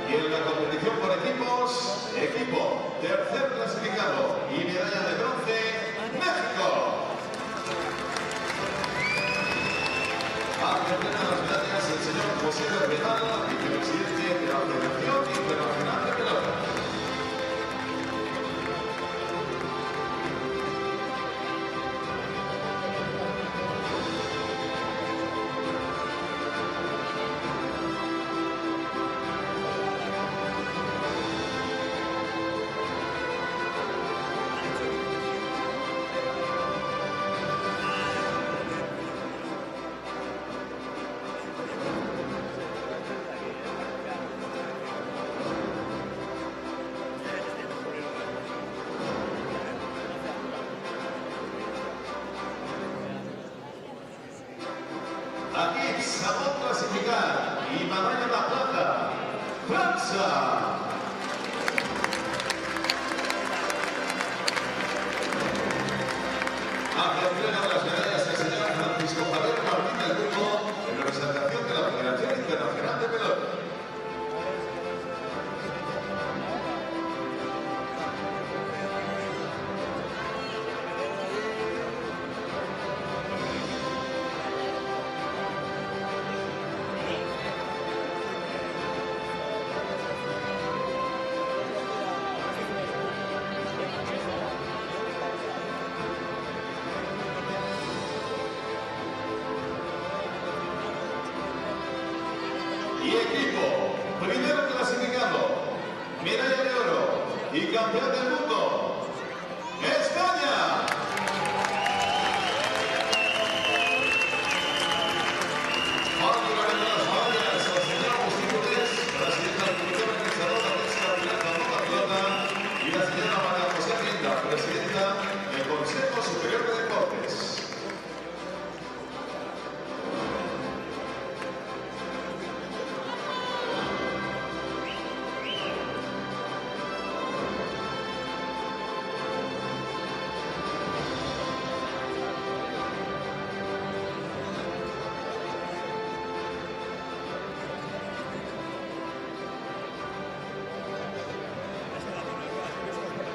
Y en la competición por equipos, equipo tercer clasificado y medalla de bronce, México. Aceptan las medallas el señor José Verbedal, vicepresidente de la Federación Internacional de Pelota. Aquí sabor clasificar y medalla de plata, França. Hacia entrega de las medallas el señor Francisco Javier Martín del Grupo en representación de la Federación Internacional de Pelota. Y equipo, primero clasificado, medalla de oro y campeón del mundo, España. Particularmente las medallas al señor Agustín Cortés, presidente del Comité Organizador del Campeonato de la Pelota, y la señora María José Pinta, presidenta del Consejo Superior de Deportes.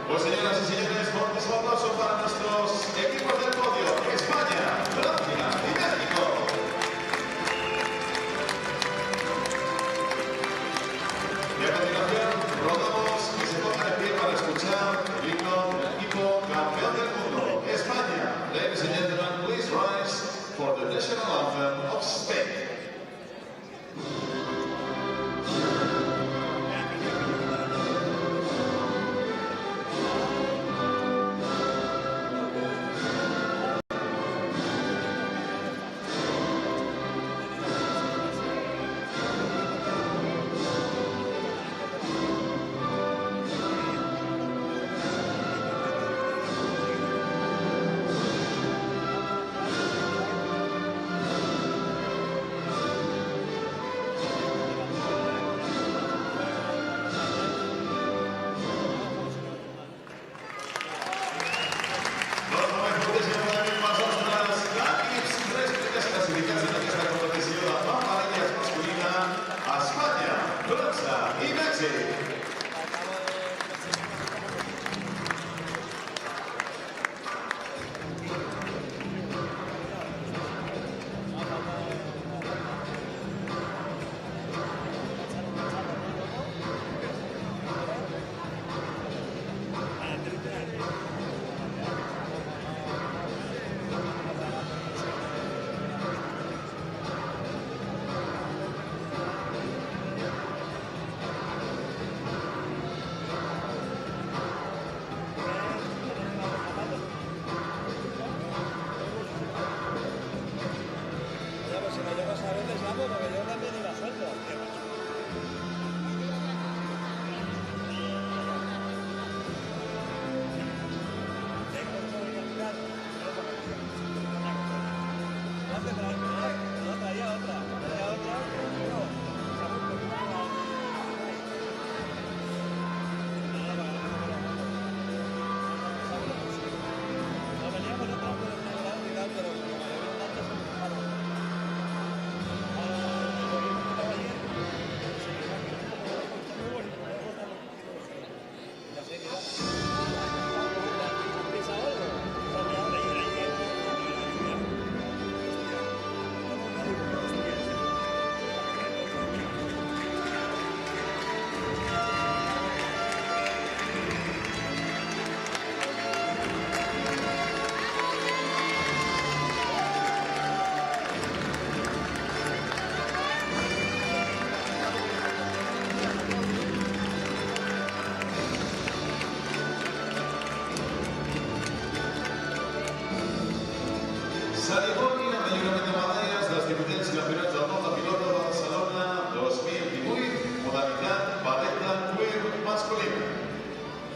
Pues señoras y señores, fuertes aplausos para nuestros equipos del podio, España, Francia y México. Y a continuación, rogamos que se ponga de pie para escuchar el himno del equipo campeón del mundo, España. Ladies and gentlemen, please rise for the national anthem of Spain.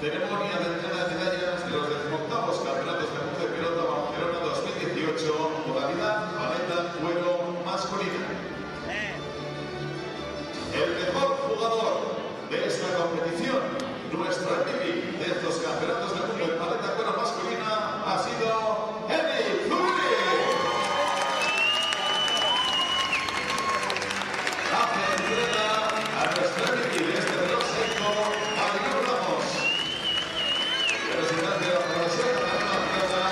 ceremonia de entrega de medallas de los 18avos Campeonatos del Mundo de Pelota Barcelona 2018, modalidad paleta cuero masculina. El mejor jugador de esta competición, nuestro MVP de estos Campeonatos del Mundo de paleta cuero masculina, ha sido Emil Zubiri. Hace entrega a nuestro MVP de este reloj seco, Mario Ramos. Representante de la Federación Catalana de Pelota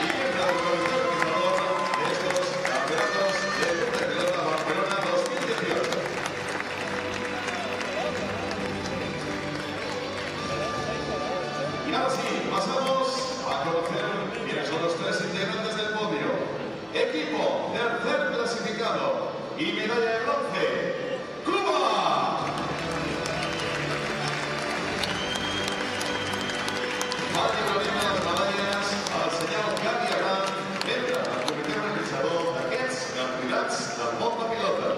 y miembro del comité organizador de estos Campeonatos del Mundo de Pelota Barcelona 2018. Y ahora sí, pasamos a conocer quiénes son los tres integrantes del podio. Equipo tercer clasificado y medalla de bronce, Cuba. Vale, problema las medallas al señor Gavi Arran, membre del comitè organitzador d'aquests campionats del món de pilota.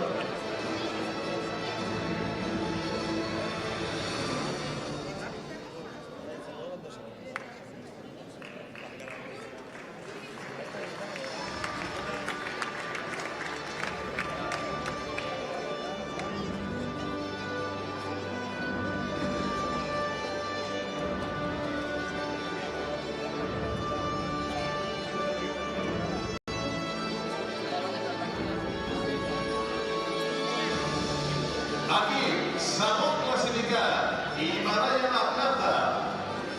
Aquí, segon classificat i medalla de plata,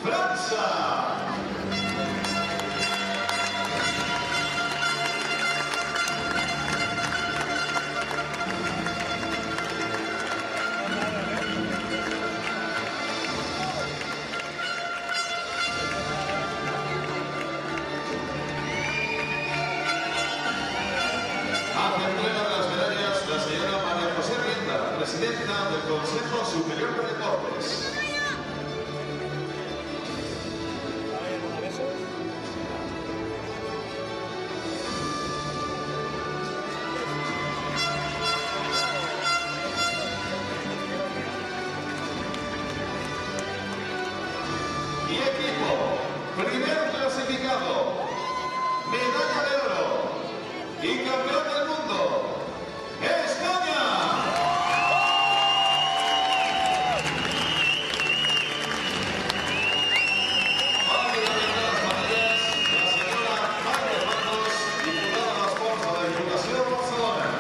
França. Hace entrega de las medallas la señora María José Rienda, presidenta del Consejo Superior de Deportes. Y equipo, primer clasificado, medalla de oro y campeón del mundo, España. Vale, las medallas, la señora María Hernández, diputada de las Fuerzas de Diputació de Barcelona.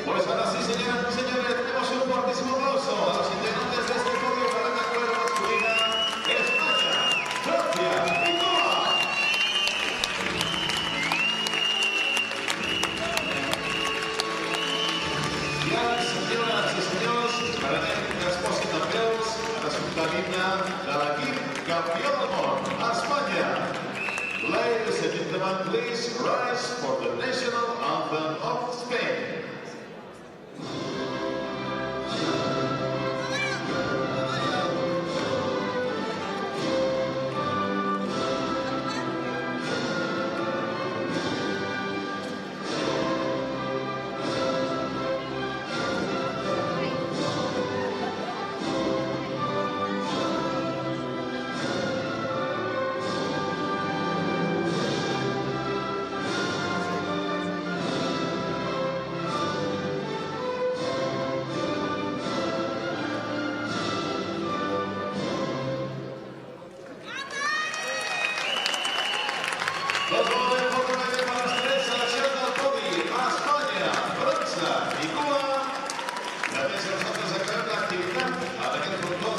Pues ahora sí, señoras y señores, tenemos un fortísimo aplauso a los integrantes de este podio paleta cuero masculina, España, Francia y Cuba. Y ara, senyores i senyors, prenem resposta campions a resulta l'himne de l'equip campió del món, Espanya. Ladies and gentlemen, please rise for the national anthem of Spain. Los goles por medio para las tres seleccions del podi, Espanya, França i Cuba. També se nosaltres acabem l'activitat en aquest frontó